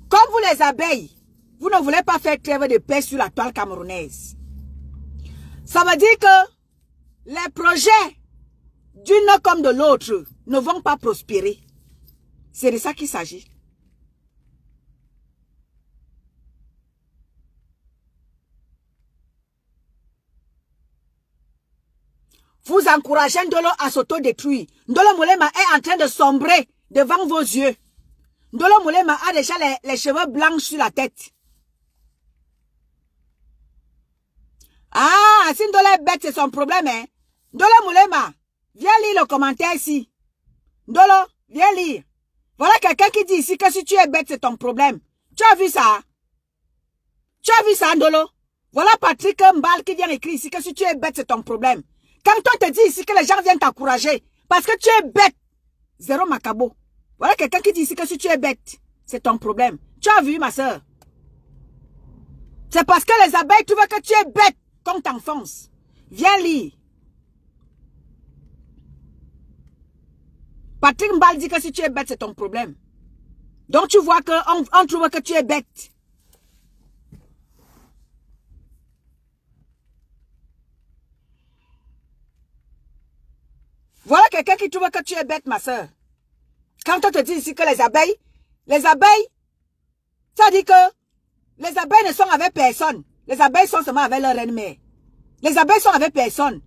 Comme vous les abeilles, vous ne voulez pas faire trêve de paix sur la toile camerounaise. Ça veut dire que les projets d'une comme de l'autre ne vont pas prospérer. C'est de ça qu'il s'agit. Vous encouragez Ndolo à s'autodétruire. Ndolo Moulema est en train de sombrer devant vos yeux. Ndolo Moulema a déjà les cheveux blancs sur la tête. Ah, si Ndolo est bête, c'est son problème. Hein? Ndolo Moulema, viens lire le commentaire ici. Ndolo, viens lire. Voilà quelqu'un qui dit ici que si tu es bête, c'est ton problème. Tu as vu ça? Tu as vu ça, Ndolo? Voilà Patrick Mbal qui vient écrire ici que si tu es bête, c'est ton problème. Quand on te dit ici que les gens viennent t'encourager parce que tu es bête, zéro macabo. Voilà quelqu'un qui dit ici que si tu es bête, c'est ton problème. Tu as vu, ma soeur? C'est parce que les abeilles trouvent que tu es bête qu'on t'enfonce. Viens lire. Patrick Mbal dit que si tu es bête, c'est ton problème. Donc tu vois qu'on trouve que tu es bête. Voilà quelqu'un qui trouve que tu es bête, ma soeur. Quand on te dit ici que les abeilles, ça dit que les abeilles ne sont avec personne. Les abeilles sont seulement avec leur reine-mère. Les abeilles sont avec personne.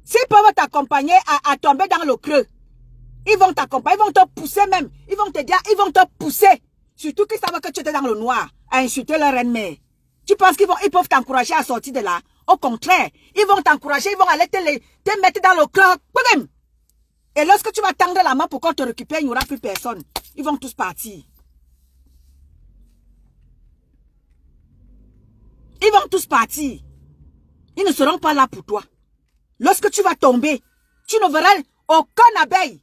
S'ils peuvent t'accompagner à tomber dans le creux, ils vont t'accompagner, ils vont te pousser même. Ils vont te dire, ils vont te pousser. Surtout qu'ils savent que tu étais dans le noir, à insulter leur reine-mère. Tu penses qu'ils peuvent t'encourager à sortir de là? Au contraire, ils vont t'encourager, ils vont aller te mettre dans le creux. Et lorsque tu vas tendre la main pour qu'on te récupère, il n'y aura plus personne. Ils vont tous partir. Ils vont tous partir. Ils ne seront pas là pour toi. Lorsque tu vas tomber, tu ne verras aucune abeille.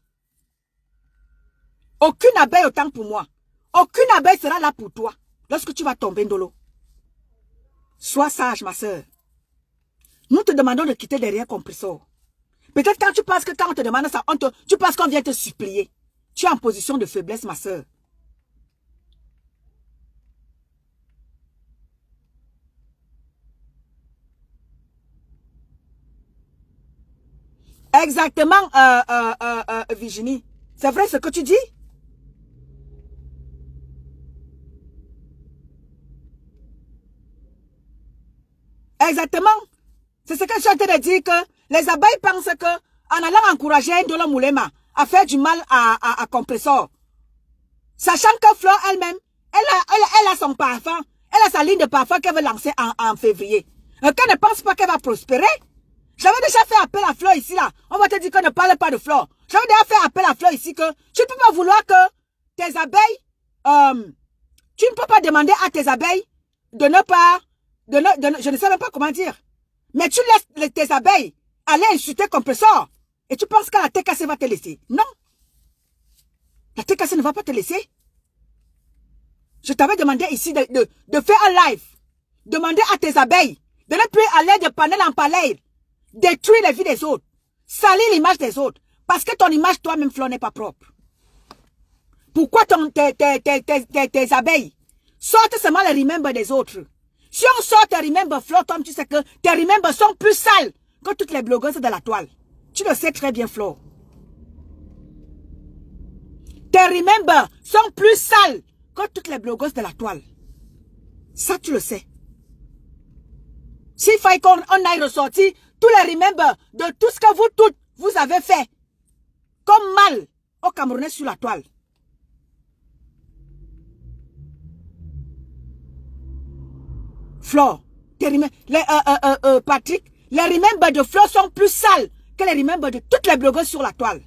Aucune abeille autant pour moi. Aucune abeille sera là pour toi. Lorsque tu vas tomber dans l'eau. Sois sage, ma soeur. Nous te demandons de quitter derrière compresseur. Peut-être quand tu penses que quand on te demande ça, tu penses qu'on vient te supplier. Tu es en position de faiblesse, ma soeur. Exactement, Virginie. C'est vrai ce que tu dis? Exactement. C'est ce que je suis en train de dire, que les abeilles pensent que en allant encourager Ndolo Moulema à faire du mal à Compressor, sachant que Flore elle-même, elle a son parfum, elle a sa ligne de parfum qu'elle veut lancer en février. Qu'elle ne pense pas qu'elle va prospérer. J'avais déjà fait appel à Flore ici, là. On va te dire qu'on ne parle pas de Flore. J'avais déjà fait appel à Flore ici que tu ne peux pas vouloir que tes abeilles, tu ne peux pas demander à tes abeilles de ne pas, je ne sais même pas comment dire. Mais tu laisses tes abeilles aller insulter Compressor. Et tu penses que la TKC va te laisser. Non. La TKC ne va pas te laisser. Je t'avais demandé ici de faire un live. Demander à tes abeilles de ne plus aller de panel en panel. Détruire les vies des autres. Salir l'image des autres. Parce que ton image, toi-même, Flore, n'est pas propre. Pourquoi tes abeilles sortent seulement les remembers des autres? Si on sort tes remembers, Flore, comme tu sais que tes remembers sont plus sales que toutes les blogueuses de la toile. Tu le sais très bien, Flore. Tes remembers sont plus sales que toutes les blogueuses de la toile. Ça, tu le sais. S'il fallait qu'on aille ressortir tous les remembers de tout ce que vous toutes, vous avez fait comme mal aux Camerounais sur la toile. Flore, Patrick, les remembers de Flore sont plus sales que les remembers de toutes les blogueuses sur la toile.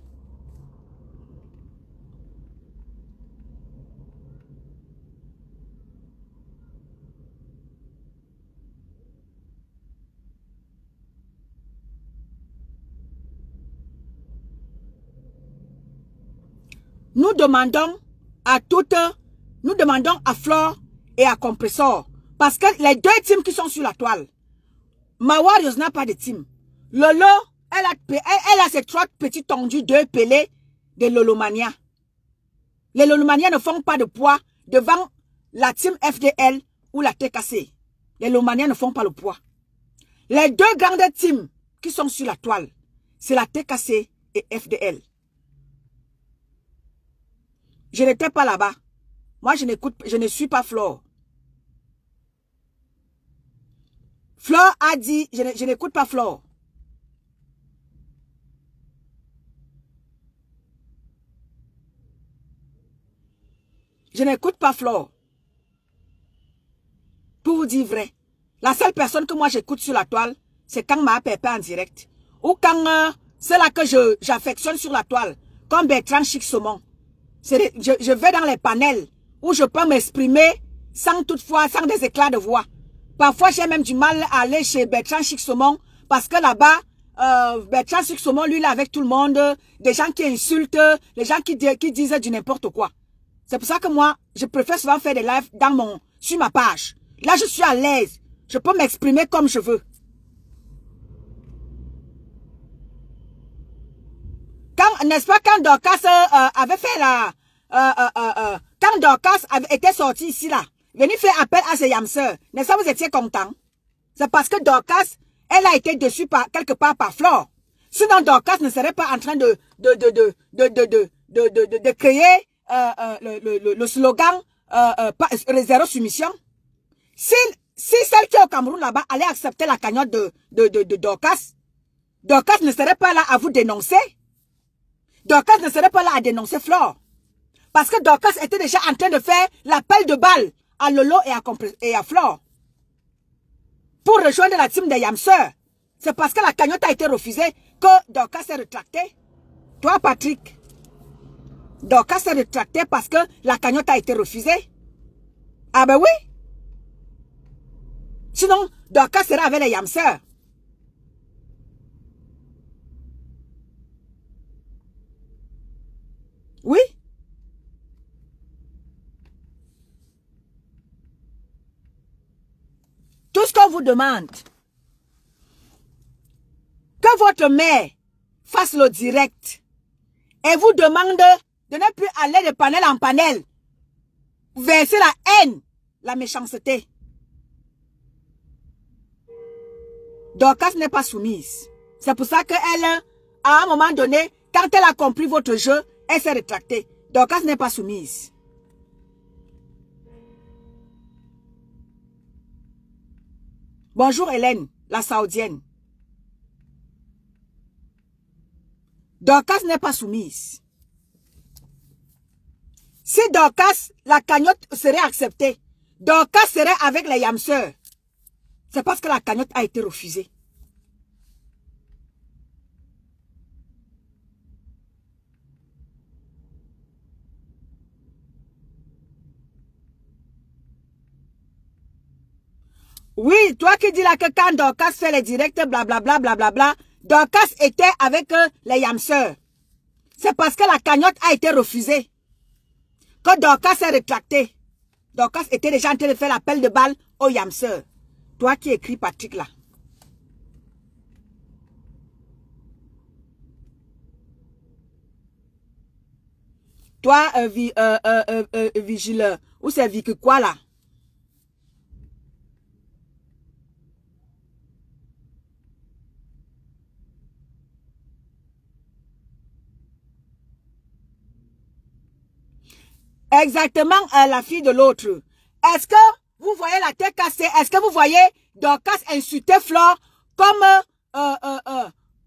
Nous demandons à toutes, nous demandons à Flore et à Compressor, parce que les deux teams qui sont sur la toile, Ma Warriors n'a pas de team. Lolo, elle a ses trois petits tondus, deux pelés de Lolomania. Les Lolomania ne font pas de poids devant la team FDL ou la TKC. Les Lolomania ne font pas le poids. Les deux grandes teams qui sont sur la toile, c'est la TKC et FDL. Je n'étais pas là-bas. Moi, je ne suis pas Flore. Flore a dit, je n'écoute pas Flore. Je n'écoute pas Flore. Pour vous dire vrai, la seule personne que moi j'écoute sur la toile, c'est quand ma pépé en direct. Ou quand c'est là que j'affectionne sur la toile, comme Bertrand Chic Saumon. Je vais dans les panels où je peux m'exprimer sans des éclats de voix. Parfois, j'ai même du mal à aller chez Bertrand Chic-Saumon parce que là-bas, Bertrand Chic-Saumon, lui, là, avec tout le monde, des gens qui insultent, des gens qui disent du n'importe quoi. C'est pour ça que moi, je préfère souvent faire des lives sur ma page. Là, je suis à l'aise. Je peux m'exprimer comme je veux. N'est-ce pas, quand Dorcas avait fait quand Dorcas était sorti ici, là, venu faire appel à ses yamseurs, n'est-ce pas, vous étiez content? C'est parce que Dorcas, elle a été dessus quelque part par Flore. Sinon, Dorcas ne serait pas en train de créer le slogan zéro soumission. Si celle qui est au Cameroun là-bas allait accepter la cagnotte de Dorcas, Dorcas ne serait pas là à vous dénoncer. Dorcas ne serait pas là à dénoncer Flore. Parce que Dorcas était déjà en train de faire l'appel de balle à Lolo et à Flore. Pour rejoindre la team des Yamseurs. C'est parce que la cagnotte a été refusée que Dorcas s'est rétracté. Toi, Patrick. Dorcas s'est rétracté parce que la cagnotte a été refusée. Ah ben oui. Sinon, Dorcas serait avec les Yamseurs. Oui. Tout ce qu'on vous demande, que votre mère fasse le direct et vous demande de ne plus aller de panel en panel, verser la haine, la méchanceté. Dorcas n'est pas soumise. C'est pour ça qu'elle, à un moment donné, quand elle a compris votre jeu, elle s'est rétractée. Dorcas n'est pas soumise. Bonjour Hélène, la saoudienne. Dorcas n'est pas soumise. Si Dorcas, la cagnotte serait acceptée, Dorcas serait avec les Yamseurs. C'est parce que la cagnotte a été refusée. Oui, toi qui dis là que quand Dorcas fait les directs, blablabla, blablabla, Dorcas était avec les Yamseurs. C'est parce que la cagnotte a été refusée que Dorcas s'est rétracté. Dorcas était déjà en train de faire l'appel de balle aux Yamseurs. Toi qui écris Patrick là. Toi, Vigile, ou c'est Vic quoi là? Exactement, la fille de l'autre. Est-ce que vous voyez la tête cassée? Est-ce que vous voyez Dorcas insulter Flore comme,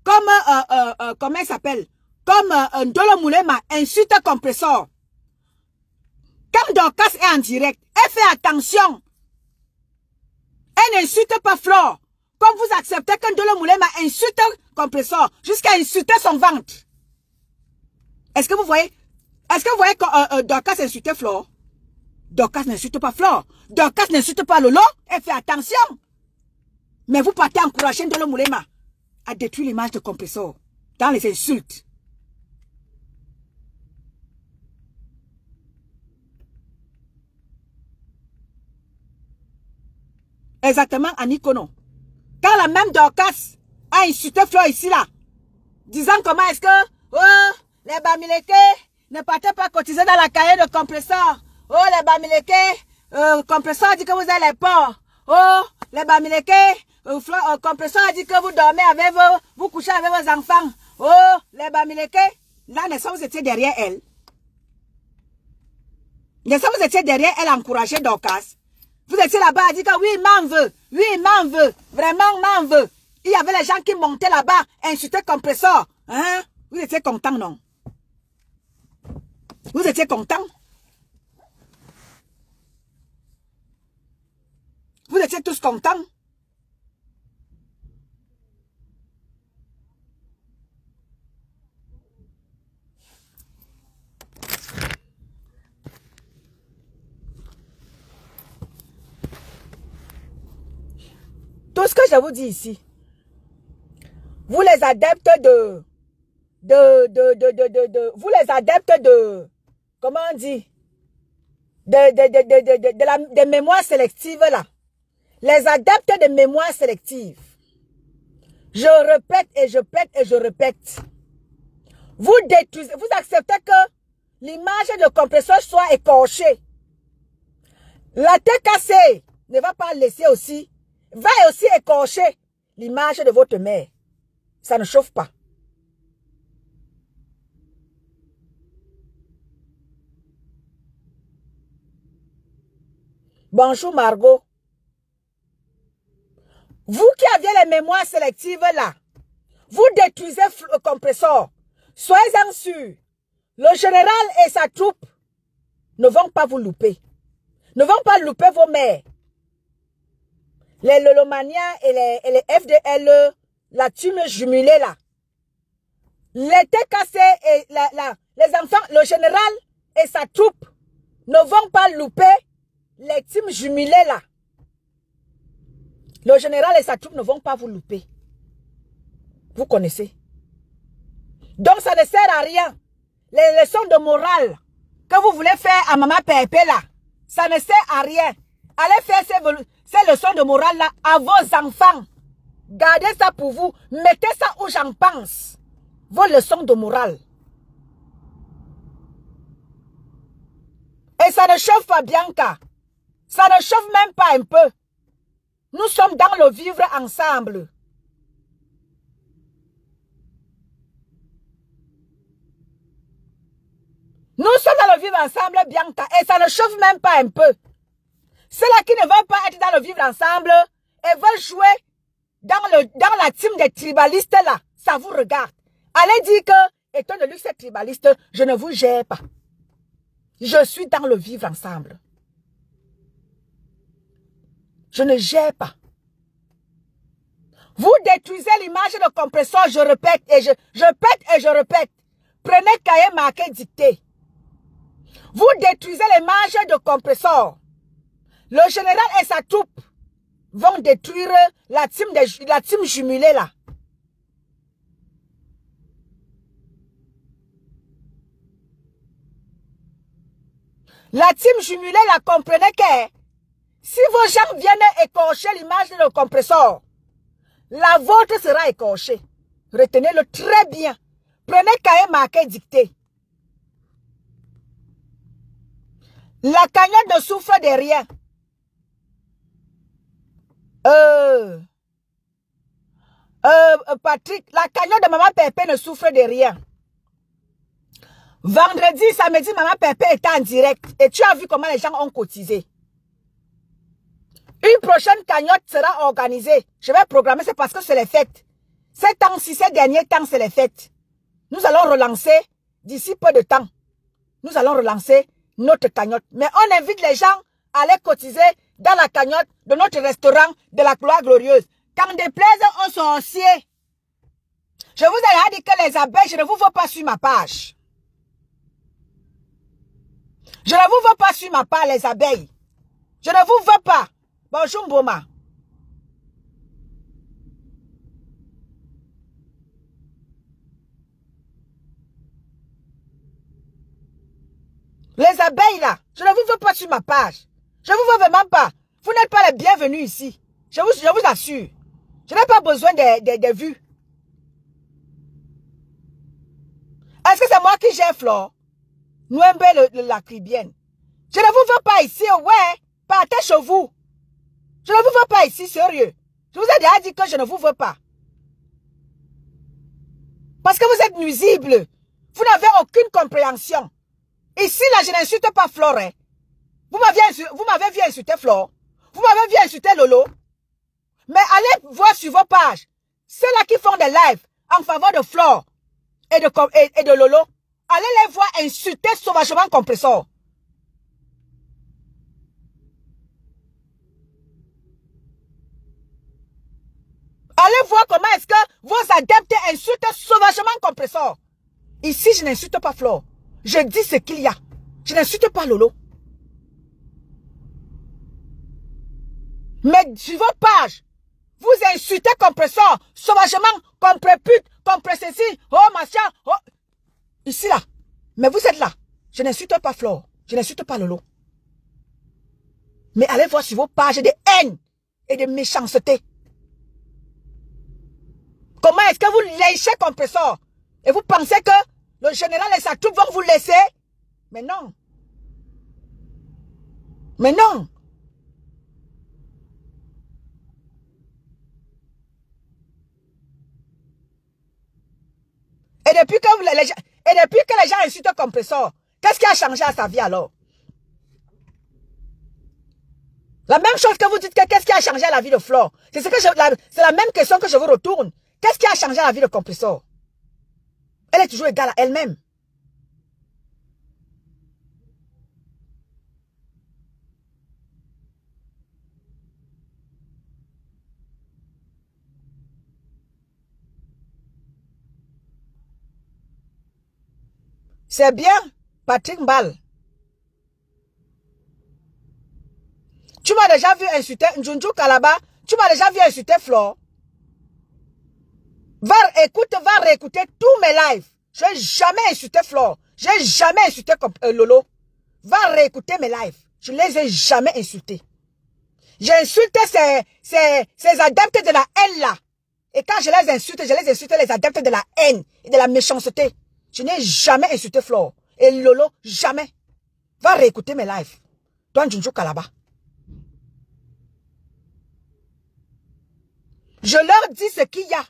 comment elle s'appelle? Comme Ndolo Moulema insulte Compressor. Quand Dorcas est en direct, elle fait attention. Elle n'insulte pas Flore. Comme vous acceptez que Ndolo Moulema insulte Compressor jusqu'à insulter son ventre. Est-ce que vous voyez? Est-ce que vous voyez que Dorcas insulte Flore? Dorcas n'insulte pas Flore. Dorcas n'insulte pas Lolo. Elle fait attention. Mais vous partez encourager Ndolo Moulema à détruire l'image de Compressor dans les insultes. Exactement, à Nikono. Quand la même Dorcas a insulté Flore ici, là, disant comment est-ce que les Bamileke ne partaient pas cotiser dans la cahier de Compressor. Oh, les Bamileke, Compressor a dit que vous avez les porcs. Oh, les Bamileke, Compressor a dit que vous dormez avec vous couchez avec vos enfants. Oh, les Bamileke. Là, n'est-ce pas, vous étiez derrière elle. N'est-ce pas, vous étiez derrière elle, encourager Dorcas. Vous étiez là-bas à dire que oui, m'en veut. Oui, m'en veut. Vraiment, m'en veut. Il y avait les gens qui montaient là-bas, insultaient Compressor. Hein? Vous étiez content, non? Vous étiez content? Vous étiez tous contents? je vous dis ici, vous les adeptes vous les adeptes de, comment on dit, des mémoires sélectives là, les adeptes de mémoire sélective, je répète et je répète et je répète, vous détruisez, vous acceptez que l'image de compresseur soit écorchée. La TKC ne va pas laisser aussi, va aussi écorcher l'image de votre mère. Ça ne chauffe pas. Bonjour Margot. Vous qui aviez les mémoires sélectives là, vous détruisez le compresseur. Soyez-en sûrs. Le général et sa troupe ne vont pas vous louper. Ne vont pas louper vos mères. Les Lolomania et les FDL, la team jumelée là. Les TKC et les enfants, le général et sa troupe ne vont pas louper les teams jumelés là. Le général et sa troupe ne vont pas vous louper. Vous connaissez. Donc ça ne sert à rien. Les leçons de morale que vous voulez faire à Maman Pépé là, ça ne sert à rien. Allez faire ces leçons de morale là à vos enfants. Gardez ça pour vous. Mettez ça où j'en pense. Vos leçons de morale. Et ça ne chauffe pas, Bianca. Ça ne chauffe même pas un peu. Nous sommes dans le vivre ensemble. Nous sommes dans le vivre ensemble, Bianca. Et ça ne chauffe même pas un peu. Ceux-là qui ne veulent pas être dans le vivre ensemble et veulent jouer dans la team des tribalistes là, ça vous regarde. Allez dire que, étant donné que c'est tribaliste, je ne vous gère pas. Je suis dans le vivre ensemble. Je ne gère pas. Vous détruisez l'image de compresseur, je répète et je répète et je répète. Prenez cahier marqué dicté. Vous détruisez l'image de compresseur. Le général et sa troupe vont détruire la team jumelée là. La team jumelée là, comprenez que si vos gens viennent écorcher l'image de le compresseur, la vôtre sera écorchée. Retenez-le très bien. Prenez cahier marqué dicté. La cagnotte ne souffre de rien. Patrick, la cagnotte de Maman Pépé ne souffre de rien. Vendredi, samedi, Maman Pépé était en direct. Et tu as vu comment les gens ont cotisé. Une prochaine cagnotte sera organisée. Je vais programmer, c'est parce que c'est les fêtes. Ces temps-ci, ces derniers temps, c'est les fêtes. Nous allons relancer d'ici peu de temps. Nous allons relancer notre cagnotte. Mais on invite les gens à aller cotiser dans la cagnotte de notre restaurant de la Gloire Glorieuse. Quand déplaise aux sorciers. Je vous ai dit que les abeilles, je ne vous veux pas sur ma page. Je ne vous veux pas sur ma page, les abeilles. Je ne vous veux pas. Bonjour, Mboma. Les abeilles, là, je ne vous veux pas sur ma page. Je ne vous veux vraiment pas. Vous n'êtes pas les bienvenus ici. Je vous assure. Je n'ai pas besoin de vues. Est-ce que c'est moi qui gère Flore? Nouembe la Cribienne. Je ne vous veux pas ici, ouais. Partez chez vous. Je ne vous veux pas ici, sérieux. Je vous ai déjà dit que je ne vous veux pas. Parce que vous êtes nuisible. Vous n'avez aucune compréhension. Ici, là, je n'insulte pas Flore. Hein. Vous m'avez vu insulter Flore. Vous m'avez vu insulter Lolo. Mais allez voir sur vos pages. Ceux-là qui font des lives en faveur de Flore et de Lolo. Allez les voir insulter sauvagement Compresseur. Allez voir comment est-ce que vos adeptes insultent sauvagement Compresseur. Ici, je n'insulte pas Flore. Je dis ce qu'il y a. Je n'insulte pas Lolo. Mais sur vos pages, Vous insultez compresseur, sauvagement, comprépute, compresseci, oh machin, oh. Ici là. Mais vous êtes là. Je n'insulte pas Flore. Je n'insulte pas Lolo. Mais allez voir sur vos pages de haine et de méchanceté. Comment est-ce que vous léchez compresseur? Et vous pensez que le général et sa troupe vont vous laisser? Mais non. Mais non. Et depuis que les gens insultent compresseur, qu'est-ce qui a changé à sa vie alors? La même chose que vous dites que qu'est-ce qui a changé à la vie de Flore? C'est la même question que je vous retourne. Qu'est-ce qui a changé à la vie de compresseur? Elle est toujours égale à elle-même. C'est bien, Patrick Mbal. Tu m'as déjà vu insulter Njunju Kalaba. Tu m'as déjà vu insulter Flore. Va réécouter tous mes lives. Je n'ai jamais insulté Flore. Je n'ai jamais insulté Lolo. Va réécouter mes lives. Je ne les ai jamais insultés. J'ai insulté ces adeptes de la haine là. Et quand je les insulte les adeptes de la haine et de la méchanceté. Je n'ai jamais insulté Flore. Et Lolo, jamais. Va réécouter mes lives. Toi, Njunju Kalaba. Je leur dis ce qu'il y a.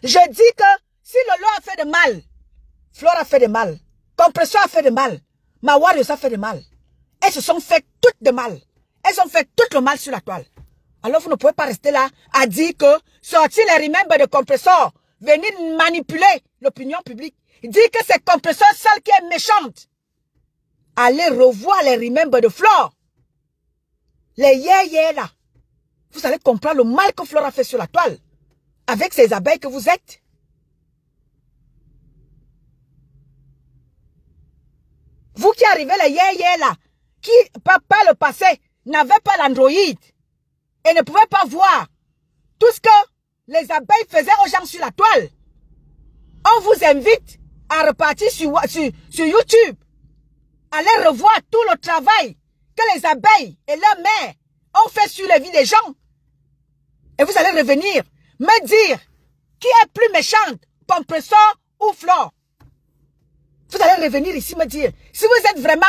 Je dis que si Lolo a fait de mal, Flore a fait de mal, Compresseur a fait de mal, Mawarius a fait de mal. Elles se sont fait toutes de mal. Elles ont fait tout le mal sur la toile. Alors vous ne pouvez pas rester là à dire que sortir les remembers de Compresseur, venir manipuler l'opinion publique, dire que c'est Compresseur seul qui est méchante. Allez revoir les remembers de Flore. Les yé là. Vous allez comprendre le mal que Flore a fait sur la toile. Avec ces abeilles que vous êtes. Vous qui arrivez les yé là, qui par le passé n'avaient pas l'Android et ne pouvaient pas voir tout ce que les abeilles faisaient aux gens sur la toile. On vous invite à repartir sur YouTube. Allez revoir tout le travail que les abeilles et leurs mères ont fait sur la vie des gens. Et vous allez revenir me dire qui est plus méchante, Compresseur ou Flore. Vous allez revenir ici me dire si vous êtes vraiment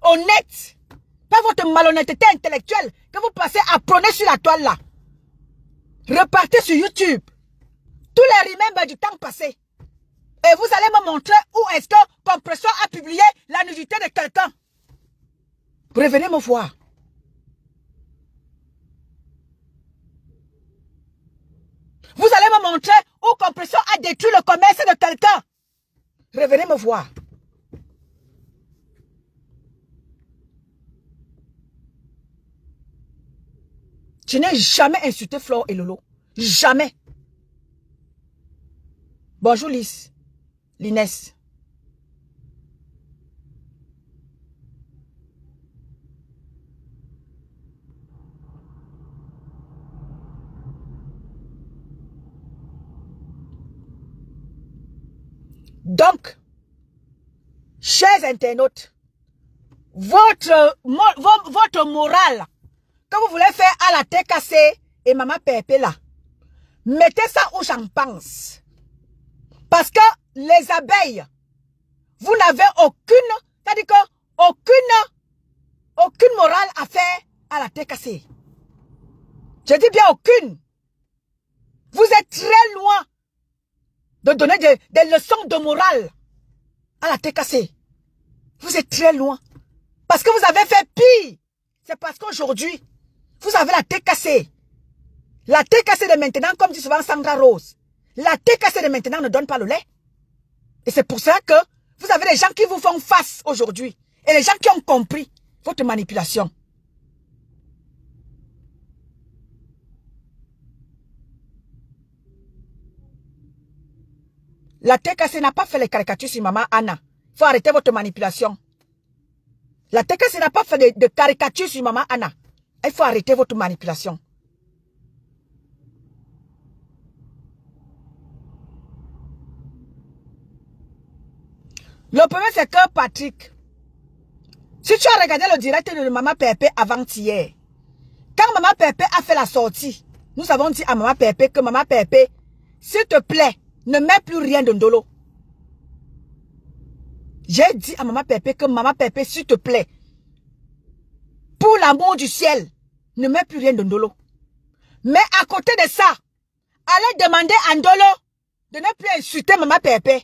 honnête, pas votre malhonnêteté intellectuelle que vous passez à prôner sur la toile là. Repartez sur YouTube. Tous les remembers du temps passé. Et vous allez me montrer où est-ce que Compresseur a publié la nudité de quelqu'un. Revenez me voir. Vous allez me montrer où Compresseur a détruit le commerce de quelqu'un. Revenez me voir. Je n'ai jamais insulté Flore et Lolo. Jamais. Bonjour Lys. Linès. Donc, chers internautes, votre morale que vous voulez faire à la TKC et Maman Pépé là, mettez ça où j'en pense. Parce que les abeilles, vous n'avez aucune, c'est-à-dire que aucune morale à faire à la TKC. Je dis bien aucune. Vous êtes très loin de donner des leçons de morale à la TKC. Vous êtes très loin. Parce que vous avez fait pire. C'est parce qu'aujourd'hui, vous avez la TKC. La TKC de maintenant, comme dit souvent Sandra Rose, la TKC de maintenant ne donne pas le lait. Et c'est pour ça que vous avez des gens qui vous font face aujourd'hui. Et les gens qui ont compris votre manipulation. La TKC n'a pas fait les caricatures sur Maman Anna. Il faut arrêter votre manipulation. La TKC n'a pas fait de caricatures sur Maman Anna. Il faut arrêter votre manipulation. Le problème, c'est que Patrick, si tu as regardé le direct de Maman Pépé avant-hier, quand Maman Pépé a fait la sortie, nous avons dit à Maman Pépé que Maman Pépé, s'il te plaît, ne mets plus rien de Ndolo. J'ai dit à Maman Pépé que Maman Pépé, s'il te plaît, pour l'amour du ciel, ne mets plus rien de Ndolo. Mais à côté de ça, allez demander à Ndolo de ne plus insulter Maman Pépé.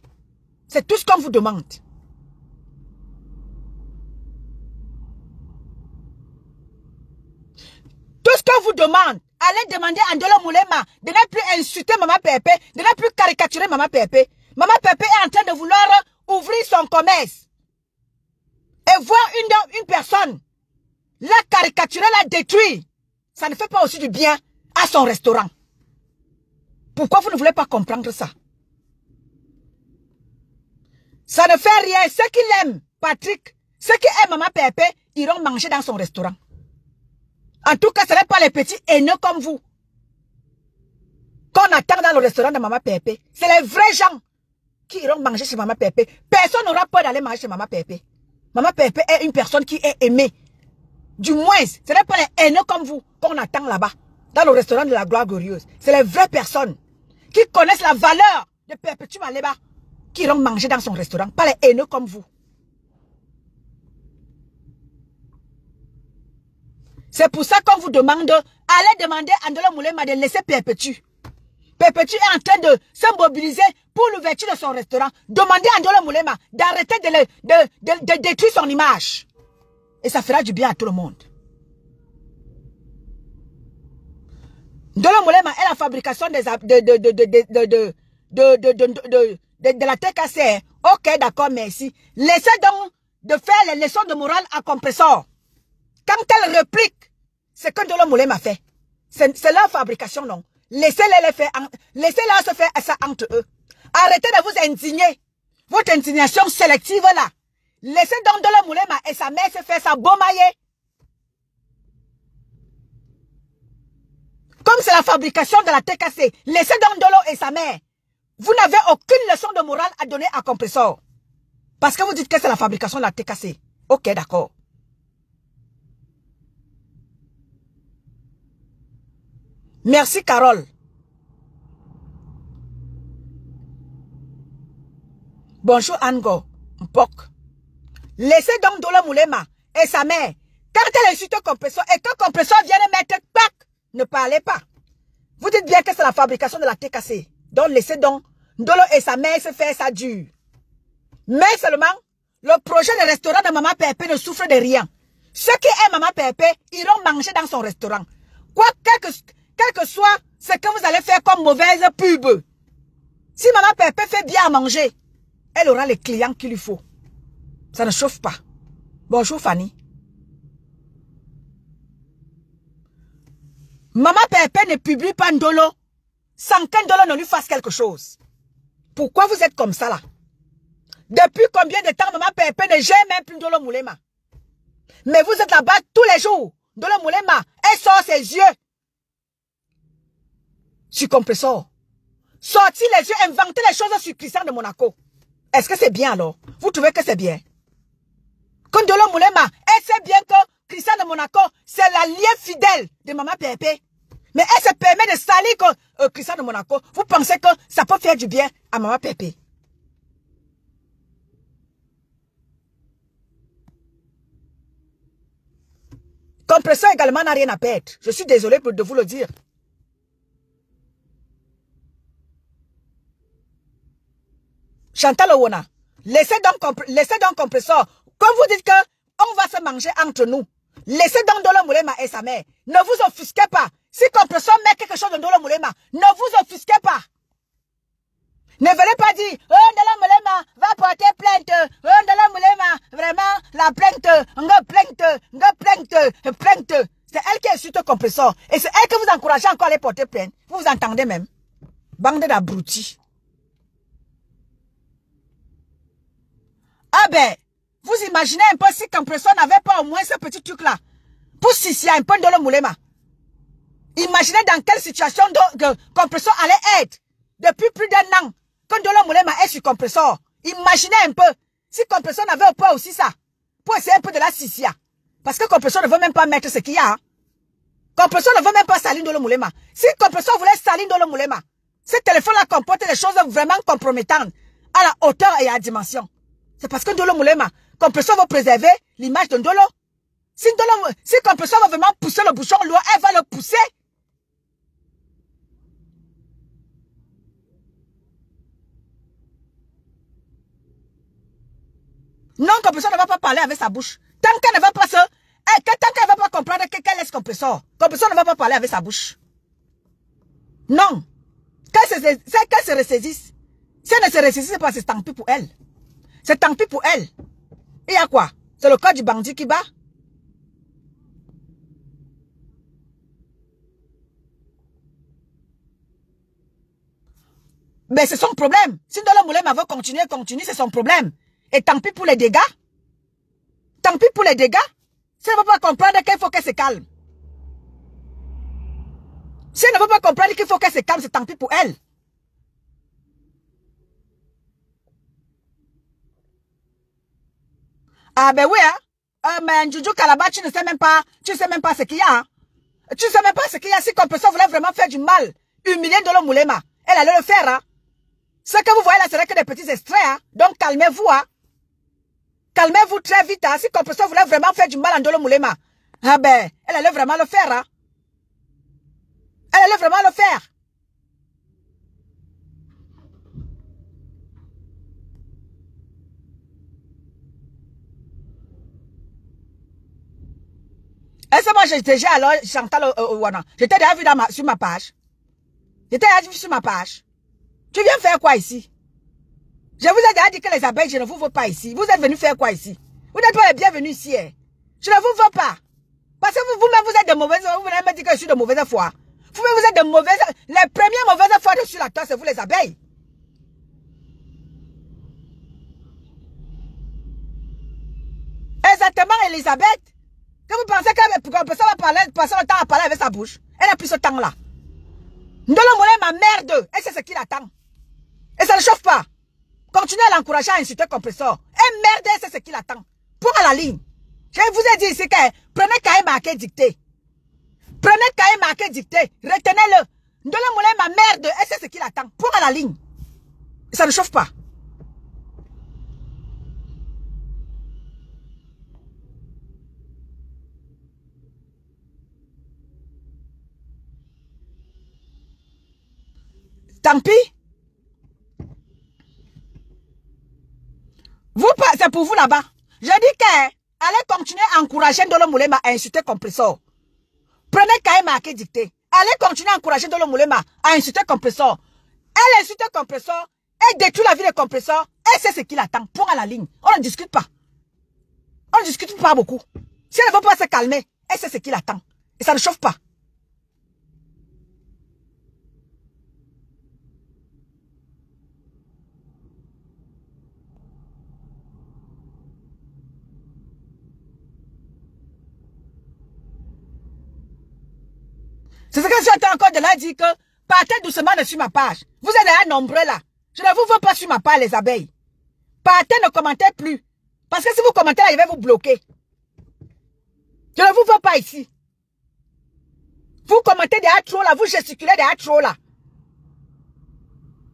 C'est tout ce qu'on vous demande. Tout ce qu'on vous demande, allez demander à Ndolo Moulema de ne plus insulter Maman Pépé, de ne plus caricaturer Maman Pépé. Maman Pépé est en train de vouloir ouvrir son commerce. Et voir une personne la caricaturer, la détruire, ça ne fait pas aussi du bien à son restaurant. Pourquoi vous ne voulez pas comprendre ça? Ça ne fait rien. Ceux qui l'aiment, Patrick, ceux qui aiment Maman Pépé, iront manger dans son restaurant. En tout cas, ce n'est pas les petits haineux comme vous qu'on attend dans le restaurant de Maman Pépé. C'est les vrais gens qui iront manger chez Maman Pépé. Personne n'aura peur d'aller manger chez Maman Pépé. Maman Pépé est une personne qui est aimée. Du moins, ce n'est pas les haineux comme vous qu'on attend là-bas, dans le restaurant de la gloire glorieuse. C'est les vraies personnes qui connaissent la valeur de Perpétue Maleba qui iront manger dans son restaurant, pas les haineux comme vous. C'est pour ça qu'on vous demande, allez demander à Ndolo Moulema de laisser Perpétue. Perpétue est en train de se mobiliser pour l'ouverture de son restaurant. Demandez à Ndolo Moulema d'arrêter de détruire son image. Et ça fera du bien à tout le monde. Ndolo Moulema est la fabrication de la TKC. Ok, d'accord, merci. Laissez donc de faire les leçons de morale à Compressor. Quand elle réplique ce que Ndolo Moulema fait, c'est leur fabrication, non? Laissez-les faire, laissez-les se faire ça entre eux. Arrêtez de vous indigner. Votre indignation sélective là. Laissez donc Ndolo Moulema et sa mère se faire ça bomailler. Comme c'est la fabrication de la TKC, laissez donc Ndolo et sa mère. Vous n'avez aucune leçon de morale à donner à Compressor. Parce que vous dites que c'est la fabrication de la TKC. Ok, d'accord. Merci, Carole. Bonjour, Ango. Mpok. Laissez donc Ndolo Moulema et sa mère. Quand elle insulte Compressor et que Compressor vient mettre pack, ne parlez pas. Vous dites bien que c'est la fabrication de la TKC. Donc laissez donc Ndolo et sa mère se faire ça dur. Mais seulement, le projet de restaurant de Maman Pépé ne souffre de rien. Ceux qui aiment Maman Pépé iront manger dans son restaurant. Quel que soit ce que vous allez faire comme mauvaise pub. Si Maman Pépé fait bien à manger, elle aura les clients qu'il lui faut. Ça ne chauffe pas. Bonjour Fanny. Maman Pépé ne publie pas Ndolo sans que Ndolo ne lui fasse quelque chose. Pourquoi vous êtes comme ça là? Depuis combien de temps Maman Pépé ne gère même plus Ndolo Moulema? Mais vous êtes là-bas tous les jours. Ndolo Moulema, elle sort ses yeux. Sur Compressor. Sortir les yeux, inventer les choses sur Christian de Monaco. Est-ce que c'est bien alors? Vous trouvez que c'est bien? Quand Ndolo Moulema, elle sait bien que Christian de Monaco, c'est l'allié fidèle de Maman Pépé. Mais elle se permet de salir que Christian de Monaco. Vous pensez que ça peut faire du bien à Maman Pépé? Compressor également n'a rien à perdre. Je suis désolé de vous le dire. Chantal Owona, laissez donc Compressor. Quand vous dites que on va se manger entre nous, laissez donc Ndolo Moulema et sa mère. Ne vous offusquez pas. Si Compressor met quelque chose de Ndolo Moulema, ne vous offusquez pas. Ne venez pas dire, oh Ndolo Moulema va porter plainte. Oh Ndolo Moulema, vraiment, la plainte. C'est elle qui insulte Compressor. Et c'est elle que vous encouragez encore à aller porter plainte. Vous vous entendez même. Bande d'abrutis. Ah ben, vous imaginez un peu si Compressor n'avait pas au moins ce petit truc-là. Pour Sissia, un peu de le moulema. Imaginez dans quelle situation compresseur allait être. Depuis plus d'un an. Quand Dolo Moulema est sur compresseur. Imaginez un peu. Si compresseur n'avait pas aussi ça. Pour essayer un peu de la Sissia. Parce que compresseur ne veut même pas mettre ce qu'il y a. Compresseur ne veut même pas salir Dolo Moulema. Si compresseur voulait salir Dolo Moulema, ce téléphone-là comporte des choses vraiment compromettantes à la hauteur et à la dimension. C'est parce que Dolo Moulema, compresseur veut préserver l'image de Dolo. Si compresseur va vraiment pousser le bouchon loin, elle va le pousser. Non, compresseur ne va pas parler avec sa bouche. Tant qu'elle ne va pas tant qu'elle ne va pas comprendre qu'elle laisse compresseur. Compresseur ne va pas parler avec sa bouche. Non. Qu'elle se ressaisisse. Si elle ne se ressaisisse pas, c'est tant pis pour elle. C'est tant pis pour elle. Et il y a quoi? C'est le code du bandit qui bat? Mais c'est son problème. Si Dolo Moulema veut continuer, c'est son problème. Et tant pis pour les dégâts. Tant pis pour les dégâts. Si elle ne veut pas comprendre qu'il faut qu'elle se calme. Si elle ne veut pas comprendre qu'il faut qu'elle se calme, c'est tant pis pour elle. Ah ben oui, hein. Mais Joujou Kalaba, tu ne sais même pas ce qu'il y a. Hein. Tu ne sais même pas ce qu'il y a. Si compresseur voulait vraiment faire du mal, humilier Dolo Moulema, elle allait le faire. Hein. Ce que vous voyez là, ce n'est que des petits extraits. Hein. Donc calmez-vous. Hein. Calmez-vous très vite. Hein. Si compresseur voulait vraiment faire du mal à Dolo Moulema, ah ben, elle allait vraiment le faire. Hein. Elle allait vraiment le faire. Est-ce que moi j'ai déjà alors Chantal Wana? J'étais déjà vu sur ma page. J'étais déjà vu sur ma page. Tu viens faire quoi ici? Je vous ai déjà dit que les abeilles, je ne vous veux pas ici. Vous êtes venus faire quoi ici? Vous n'êtes pas les bienvenus ici. Hein? Je ne vous veux pas. Parce que vous-même, vous êtes de mauvaise foi. Vous venez me dire que je suis de mauvaise foi. Vous-même, vous êtes de mauvaise. Les premières mauvaises foi dessus la terre, c'est vous les abeilles. Exactement, Elisabeth. Que vous pensez que ça va passer le temps à parler avec sa bouche? Elle n'a plus ce temps-là. Ndolo Moulin, ma merde. Et c'est ce qui l'attend. Et ça ne chauffe pas. Continuez à l'encourager à insulter compresseur. Et merde, c'est ce qui l'attend. Pour à la ligne. Je vous ai dit ici que prenez cahier marqué dicté. Prenez cahier marqué dicté. Retenez-le. Ndolo Moulin, ma merde. Et c'est ce qui l'attend. Pour à la ligne. Et ça ne chauffe pas. Tant pis. Vous, c'est pour vous là-bas. Je dis que allez continuer à encourager Ndolo Moulema à insulter compresseur. Prenez cahier marqué dicté. Allez continuer à encourager Ndolo Moulema à insulter compresseur. Elle insulte compresseur. Elle détruit la vie de compresseur. Et c'est ce qu'il attend. Pour à la ligne. On ne discute pas. On ne discute pas beaucoup. Si elle ne veut pas se calmer, et c'est ce qu'il attend. Et ça ne chauffe pas. C'est ce que j'entends encore de là dire que partez doucement de sur ma page. Vous êtes déjà nombreux là. Je ne vous veux pas sur ma page, les abeilles. Partez, ne commentez plus. Parce que si vous commentez là, je vais vous bloquer. Je ne vous veux pas ici. Vous commentez déjà trop là, vous gesticulez déjà trop là.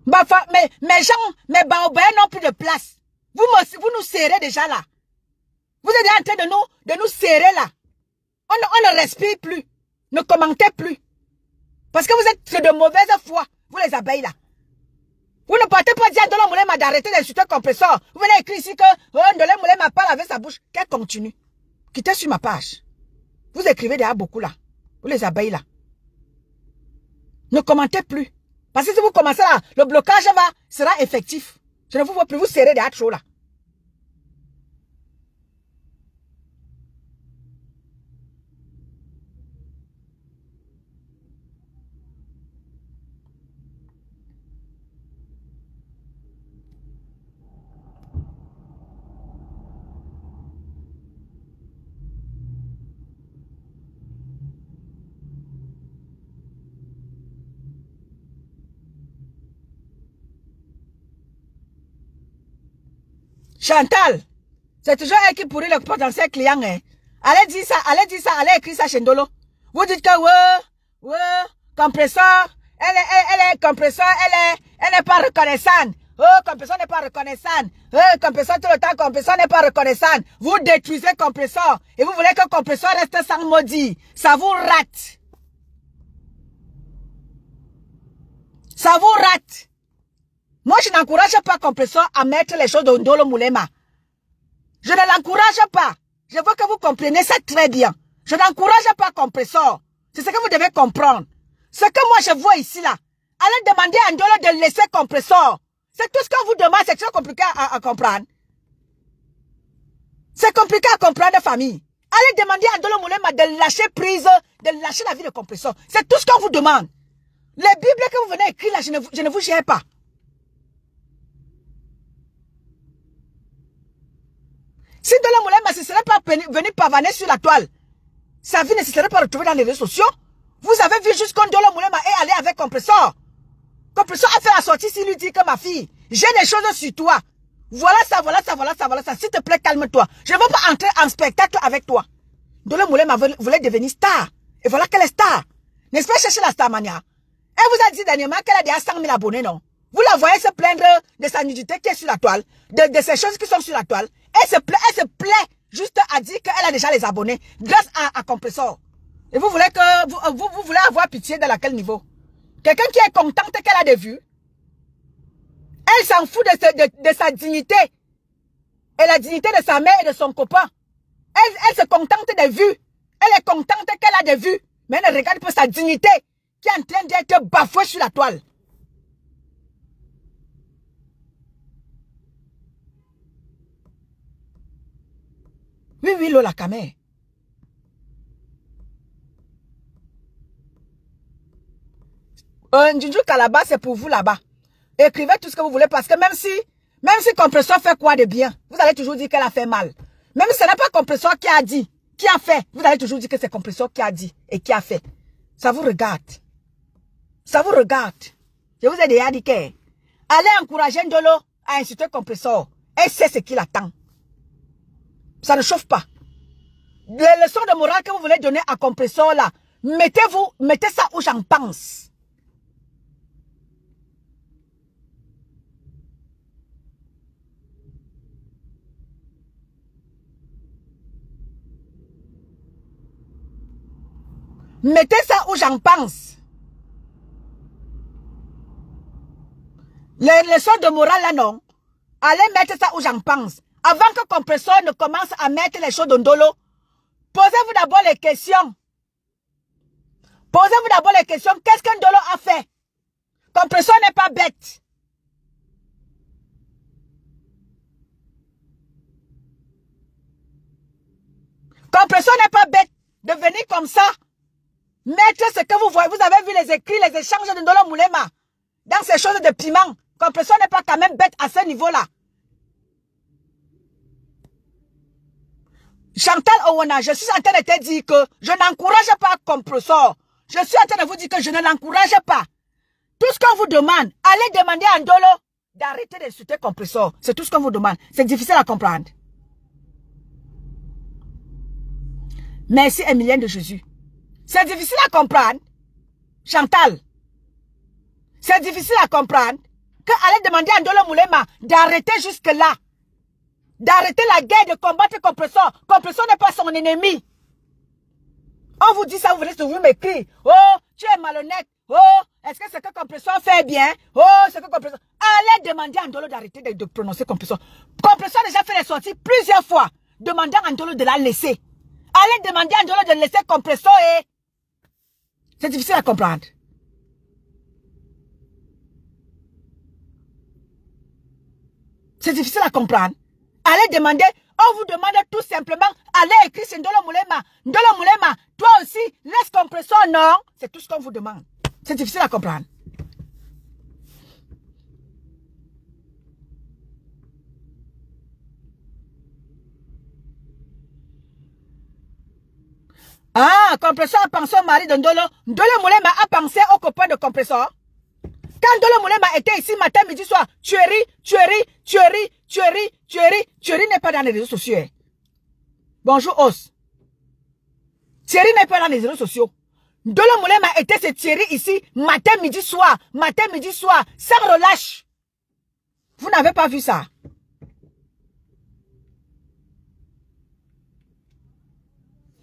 Mais mes gens, mes baobabs n'ont plus de place. Vous nous serrez déjà là. Vous êtes déjà en train de nous serrer là. On ne respire plus. Ne commentez plus. Parce que vous êtes de mauvaise foi, vous les abeilles là. Vous ne partez pas dire à Ndolo Moulema d'arrêter d'insulter le compresseur. Vous venez écrire ici que Ndolo Moulema parle avec sa bouche. Qu'elle continue. Quittez sur ma page. Vous écrivez déjà beaucoup là. Vous les abeilles là. Ne commentez plus. Parce que si vous commencez là, le blocage sera effectif. Je ne vous vois plus, vous serrez déjà trop là. Chantal, c'est toujours elle qui pourrit le potentiel client. Hein. Allez dire ça, allez écrire ça chez Ndolo. Vous dites que ouais, compresseur, elle est compresseur, elle n'est pas reconnaissante. Oh, compresseur n'est pas reconnaissante. Oh, compresseur tout le temps, compresseur n'est pas reconnaissante. Vous détruisez compresseur et vous voulez que compresseur reste sans maudit. Ça vous rate. Ça vous rate. Moi, je n'encourage pas compresseur à mettre les choses dans Ndolo Moulema. Je ne l'encourage pas. Je veux que vous compreniez ça très bien. Je n'encourage pas compresseur. C'est ce que vous devez comprendre. Ce que moi je vois ici là. Allez demander à Ndolo de laisser compresseur. C'est tout ce qu'on vous demande. C'est très compliqué à comprendre. C'est compliqué à comprendre, famille. Allez demander à Ndolo Moulema de lâcher prise, de lâcher la vie de compresseur. C'est tout ce qu'on vous demande. Les Bibles que vous venez écrire là, je ne vous gère pas. Si Ndolo Moulema ne serait pas venu pavaner sur la toile, sa vie ne se serait pas retrouvée dans les réseaux sociaux. Vous avez vu juste quand Ndolo Moulema est allé avec compresseur. Compresseur a fait la sortie s'il lui dit que ma fille, j'ai des choses sur toi. Voilà ça. S'il te plaît, calme-toi. Je ne veux pas entrer en spectacle avec toi. Ndolo Moulema voulait devenir star. Et voilà qu'elle est star. N'est-ce pas chercher la star mania? Elle vous a dit dernièrement qu'elle a déjà 100 000 abonnés, non? Vous la voyez se plaindre de sa nudité qui est sur la toile, de ces choses qui sont sur la toile. Elle se plaît juste à dire qu'elle a déjà les abonnés grâce à compresseur. Et vous voulez que vous voulez avoir pitié de laquelle niveau? Quelqu'un qui est contente qu'elle a des vues. Elle s'en fout de sa dignité. Et la dignité de sa mère et de son copain. Elle se contente des vues. Elle est contente qu'elle a des vues. Mais elle ne regarde pas sa dignité qui est en train d'être bafouée sur la toile. Oui, Lola Kamé. Njunju Kalaba, c'est pour vous là-bas. Écrivez tout ce que vous voulez parce que même si compresseur fait quoi de bien, vous allez toujours dire qu'elle a fait mal. Même si ce n'est pas compresseur qui a dit, qui a fait, vous allez toujours dire que c'est compresseur qui a dit et qui a fait. Ça vous regarde. Ça vous regarde. Je vous ai déjà dit que allez encourager Ndolo à insulter compresseur. Elle sait ce qu'il attend. Ça ne chauffe pas. Les leçons de morale que vous voulez donner à compresseur là, mettez ça où j'en pense. Mettez ça où j'en pense. Les leçons de morale là non. Allez mettre ça où j'en pense. Avant que compresseur ne commence à mettre les choses dans Ndolo, posez-vous d'abord les questions. Posez-vous d'abord les questions. Qu'est-ce que Ndolo a fait? Compresseur n'est pas bête. Compresseur n'est pas bête de venir comme ça. Mettre ce que vous voyez. Vous avez vu les écrits, les échanges de Ndolo Moulema. Dans ces choses de piment. Compresseur n'est pas quand même bête à ce niveau-là. Chantal Owana, je suis en train de te dire que je n'encourage pas compresseur. Je suis en train de vous dire que je ne l'encourage pas. Tout ce qu'on vous demande, allez demander à Ndolo d'arrêter d'insulter compresseur. C'est tout ce qu'on vous demande. C'est difficile à comprendre. Merci Emilienne de Jésus. C'est difficile à comprendre. Chantal. C'est difficile à comprendre que allez demander à Ndolo Moulema d'arrêter jusque-là. D'arrêter la guerre, de combattre compresseur. Compresseur n'est pas son ennemi. On vous dit ça, vous venez toujours m'écrire. Oh, tu es malhonnête. Oh, est-ce que ce que compresseur fait bien? Oh, ce que compresseur... Allez demander à Ndolo d'arrêter de prononcer compresseur. Compresseur a déjà fait les sorties plusieurs fois. Demandant à Ndolo de la laisser. Allez demander à Ndolo de laisser compresseur et... C'est difficile à comprendre. C'est difficile à comprendre. Allez demander, on vous demande tout simplement, allez écrire sur Ndolo Moulema. Ndolo Moulema, toi aussi, laisse compresseur, non? C'est tout ce qu'on vous demande. C'est difficile à comprendre. Ah, compresseur a pensé au mari de Ndolo. Ndolo Moulema a pensé au copain de compresseur. Quand Ndolo Moulema était ici matin, midi, soir, tuerie, Thierry n'est pas dans les réseaux sociaux. Bonjour, Os. Thierry n'est pas dans les réseaux sociaux. Ndolo Moulema était ce Thierry ici, matin, midi, soir, sans relâche. Vous n'avez pas vu ça?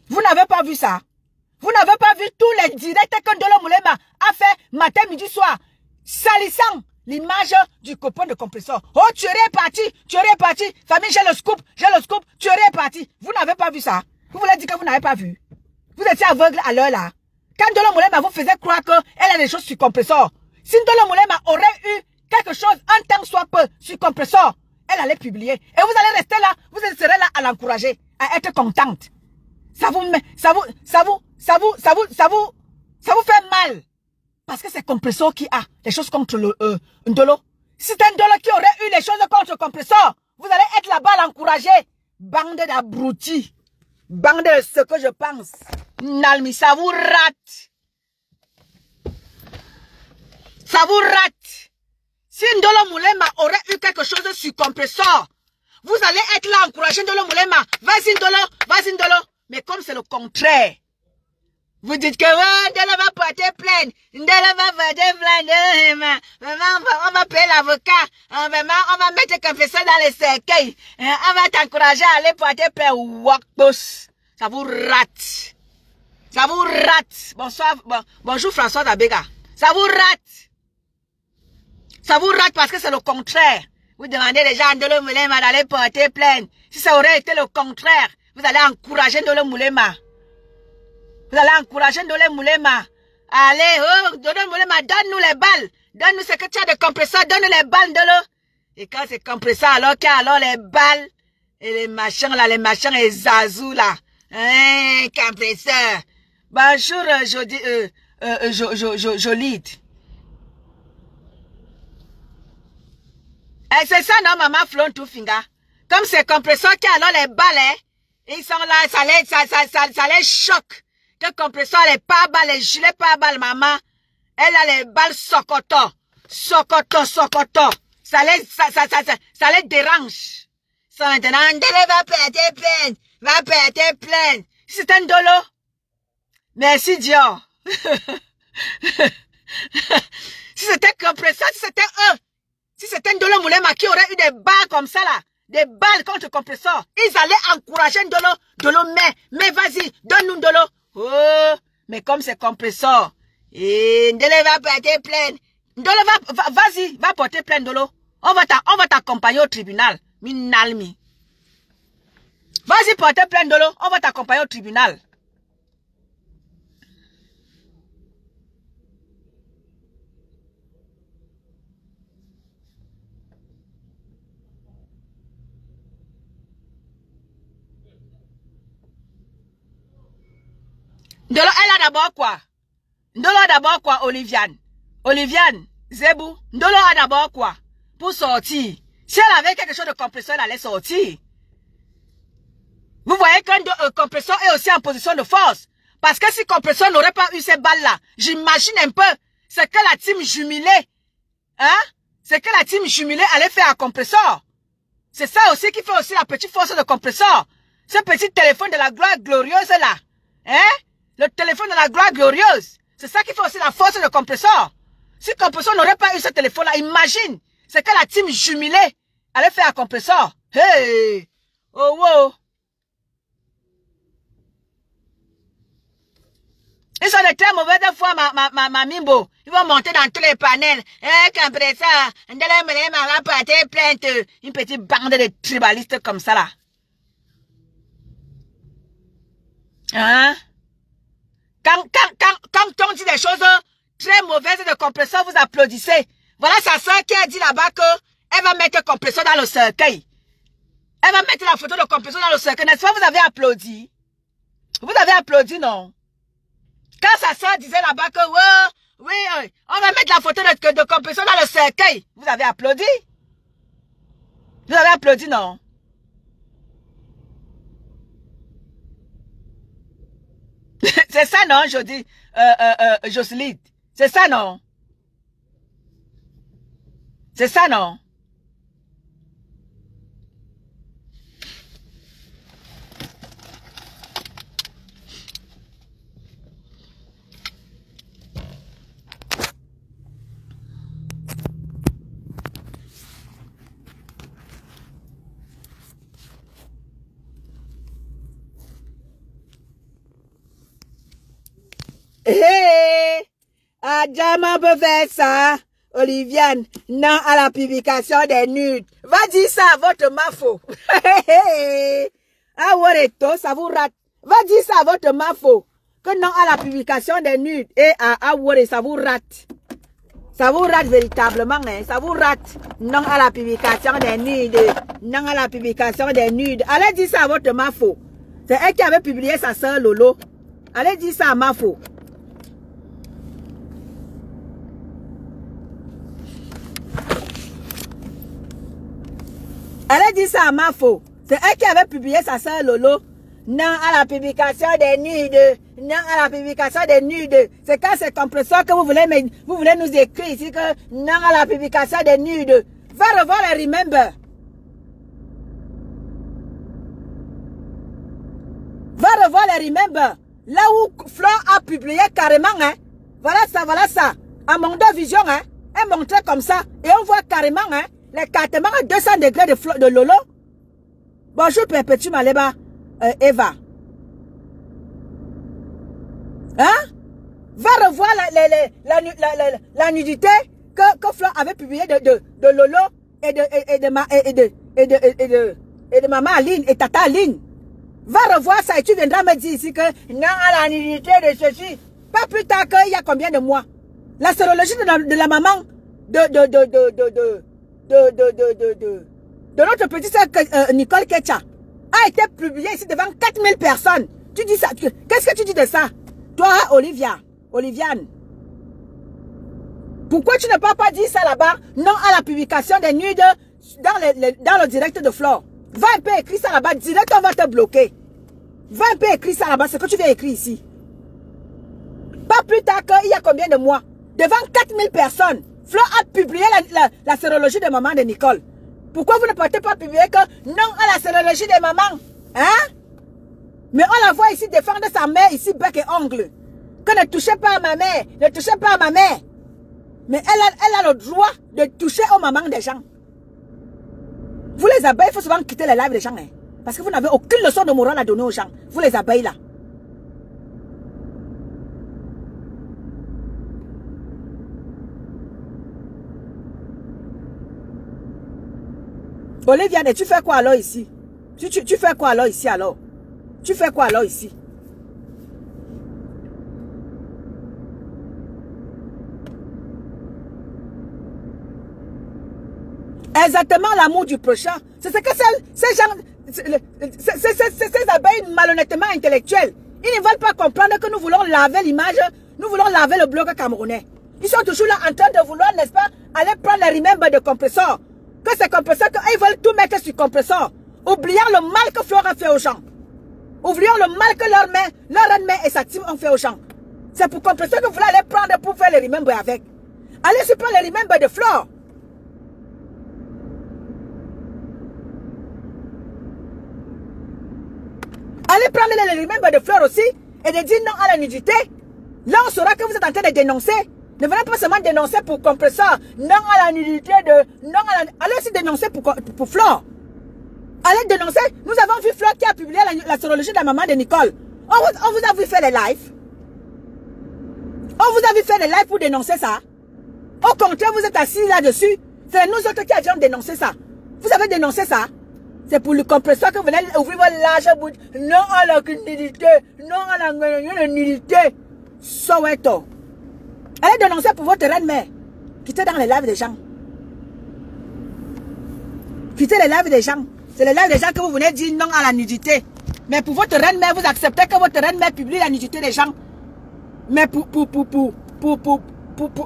Vous n'avez pas vu ça? Vous n'avez pas vu tous les directs que Ndolo Moulema a fait matin, midi, soir, salissant l'image du copain de compresseur. Oh, Thierry est parti, famille, j'ai le scoop, Thierry est parti. Vous n'avez pas vu ça? Vous voulez dire que vous n'avez pas vu? Vous étiez aveugle à l'heure là. Quand Ndolo Moulema vous faisait croire qu'elle a des choses sur compresseur. Si Ndolo Moulema aurait eu quelque chose, un temps soit peu, sur compresseur, elle allait publier. Et vous allez rester là, vous serez là à l'encourager, à être contente. Ça vous fait mal. Parce que c'est compresseur qui a les choses contre le Ndolo. Si c'est Ndolo qui aurait eu les choses contre compresseur, vous allez être là-bas à l'encourager. Bande d'abrutis. Bande de ce que je pense. Nalmi, ça vous rate. Ça vous rate. Si Ndolo Moulema aurait eu quelque chose sur compresseur, vous allez être là encourager Ndolo Moulema. Vas-y Ndolo. Mais comme c'est le contraire, vous dites que Ndolo va porter plainte. Ndolo va porter plainte. On va payer l'avocat. On va mettre confesseur dans les cercueils. On va t'encourager à aller porter plainte. Wakbos. Ça vous rate. Ça vous rate. Bonjour François Abega. Ça vous rate. Ça vous rate parce que c'est le contraire. Vous demandez déjà à Ndolo Moulema d'aller porter plainte. Si ça aurait été le contraire, vous allez encourager Ndolo Moulema. Vous allez encourager Ndolo Moulema. Allez, Ndolo Moulema, donne-nous les balles. Donne-nous ce que tu as de compresseur. Donne-nous les balles, Ndolo. Et quand c'est compresseur, alors qu'il y a alors les balles et les machins là, les machins et Zazou là. Hein, compresseur. Bonjour, Jolide. Et c'est ça, non, maman Flon Toufinga. Comme c'est compresseur qui a alors les balles, hein, ils sont là, ça les choque. Que compresseur, les pas balles, les gilets pas balles, maman. Elle a les balles sokoto. Sokoto. Ça les dérange. Ça maintenant, Ndolo va porter plainte. Si c'est un Ndolo. Merci Dieu. Si c'était compresseur, si c'était eux. Si c'était un Ndolo Moulema qui aurait eu des balles comme ça là, des balles contre compresseur, ils allaient encourager Ndolo, mais vas-y, donne-nous Ndolo. Oh, mais comme c'est compresseur, et Ndolo va porter plainte. Ndolo vas-y, va porter plainte Ndolo. On va t'accompagner au tribunal. Minalmi. Vas-y porter plainte Ndolo, on va t'accompagner au tribunal. Ndolo, elle a d'abord quoi? Ndolo a d'abord quoi, Oliviane? Oliviane, Zebou, Ndolo a d'abord quoi? Pour sortir. Si elle avait quelque chose de compresseur, elle allait sortir. Vous voyez qu'un compresseur est aussi en position de force. Parce que si compresseur n'aurait pas eu ces balles-là, j'imagine un peu ce que la team jumelée, hein? Ce que la team jumelée allait faire à compresseur. C'est ça aussi qui fait aussi la petite force de compresseur. Ce petit téléphone de la gloire glorieuse là. Hein? Le téléphone de la gloire glorieuse. C'est ça qui fait aussi la force de compresseur. Si compresseur n'aurait pas eu ce téléphone-là, imagine ce que la team jumelée allait faire à compresseur. Hey! Oh wow! Ils sont de très mauvaises fois, ma Mimbo. Ils vont monter dans tous les panels. Compresseur, Ndolo Moulema va porter plainte. Une petite bande de tribalistes comme ça là. Hein? Quand on dit des choses très mauvaises de compresseur, vous applaudissez. Voilà sa soeur qui a dit là-bas qu'elle va mettre le compresseur dans le cercueil. Elle va mettre la photo de compresseur dans le cercueil. N'est-ce pas, vous avez applaudi? Vous avez applaudi, non? Quand sa soeur disait là-bas que, oui, on va mettre la photo de compresseur dans le cercueil. Vous avez applaudi? Vous avez applaudi, non? C'est ça, non, je dis, Jocelyne? C'est ça, non? C'est ça, non? Hé, Adjama peut faire ça. Oliviane, non à la publication des nudes. Va dire ça à votre mafo. Ah ouais, ça vous rate. Va dire ça à votre mafo. Que non à la publication des nudes. Et à ouais, ça vous rate. Ça vous rate véritablement, hein. Ça vous rate. Non à la publication des nudes. Non à la publication des nudes. Allez dire ça à votre mafo. C'est elle qui avait publié sa soeur Lolo. Allez dire ça à mafo. Allez dire ça à mafo. C'est elle qui avait publié sa soeur Lolo. Non à la publication des nudes. Non à la publication des nudes. C'est quand c'est compresseur que vous voulez nous écrire ici que non à la publication des nudes. Va revoir les remember. Va revoir les remember. Là où Flore a publié carrément, hein. Voilà ça. À Mondo Vision, hein. Elle montrait comme ça. Et on voit carrément, hein, les cartements à 200 degrés de Lolo. Bonjour, Perpétue Maleba, Eva. Hein? Va revoir la nudité que Flore avait publiée de Lolo et de maman Aline et tata Aline. Va revoir ça et tu viendras me dire ici que non à la nudité de ceci. Pas plus tard qu'il y a combien de mois. La sérologie de la maman de notre petite sœur Nicole Ketcha a été publiée ici devant 4000 personnes. Tu dis ça. Qu'est-ce que tu dis de ça? Toi, Oliviane. Pourquoi tu ne peux pas dire ça là-bas? Non à la publication des nudes dans le direct de Flore. Va un peu écrire ça là-bas. Direct, on va te bloquer. Va un peu écrire ça là-bas. C'est que tu viens écrire ici. Pas plus tard qu'il y a combien de mois? Devant 4000 personnes. Flore a publié la sérologie de maman de Nicole. Pourquoi vous ne partez pas publier que non à la sérologie de maman? Hein? Mais on la voit ici défendre sa mère, ici, bec et ongle. Que ne touchez pas à ma mère. Ne touchez pas à ma mère. Mais elle a le droit de toucher aux mamans des gens. Vous les abeilles, il faut souvent quitter les lives des gens. Hein, parce que vous n'avez aucune leçon de morale à donner aux gens. Vous les abeilles là. Oliviane, tu fais quoi alors ici? Tu fais quoi alors ici alors? Tu fais quoi alors ici? Exactement l'amour du prochain. C'est ce que ces gens, ces abeilles malhonnêtement intellectuelles, ils ne veulent pas comprendre que nous voulons laver l'image, nous voulons laver le blog camerounais. Ils sont toujours là en train de vouloir, n'est-ce pas, aller prendre les remembers de compresseurs. Que ces compresseurs, ils veulent tout mettre sur compresseur. Oubliant le mal que Flore a fait aux gens. Oubliant le mal que leur ennemi et sa team ont fait aux gens. C'est pour compresseur que vous voulez aller prendre pour faire les remembers avec. Allez sur les remembers de Flore. Allez prendre les remembers de Flore aussi et de dire non à la nudité. Là, on saura que vous êtes en train de dénoncer. Ne venez pas seulement dénoncer pour compresseur. Non à la nudité de... Non à la... Allez aussi dénoncer pour Flore. Allez dénoncer. Nous avons vu Flore qui a publié la sérologie de la maman de Nicole. On vous a vu faire les lives. On vous a vu faire les lives pour dénoncer ça. Au contraire, vous êtes assis là-dessus. C'est nous autres qui avions dénoncé ça. Vous avez dénoncé ça. C'est pour le compresseur que vous venez ouvrir votre large bout. Non à la nudité. Non à la nudité. Soweto. Allez dénoncer pour votre reine-mère. Quittez dans les lives des gens. Quittez les lives des gens. C'est les lives des gens que vous venez dire non à la nudité. Mais pour votre reine-mère, vous acceptez que votre reine-mère publie la nudité des gens. Mais pour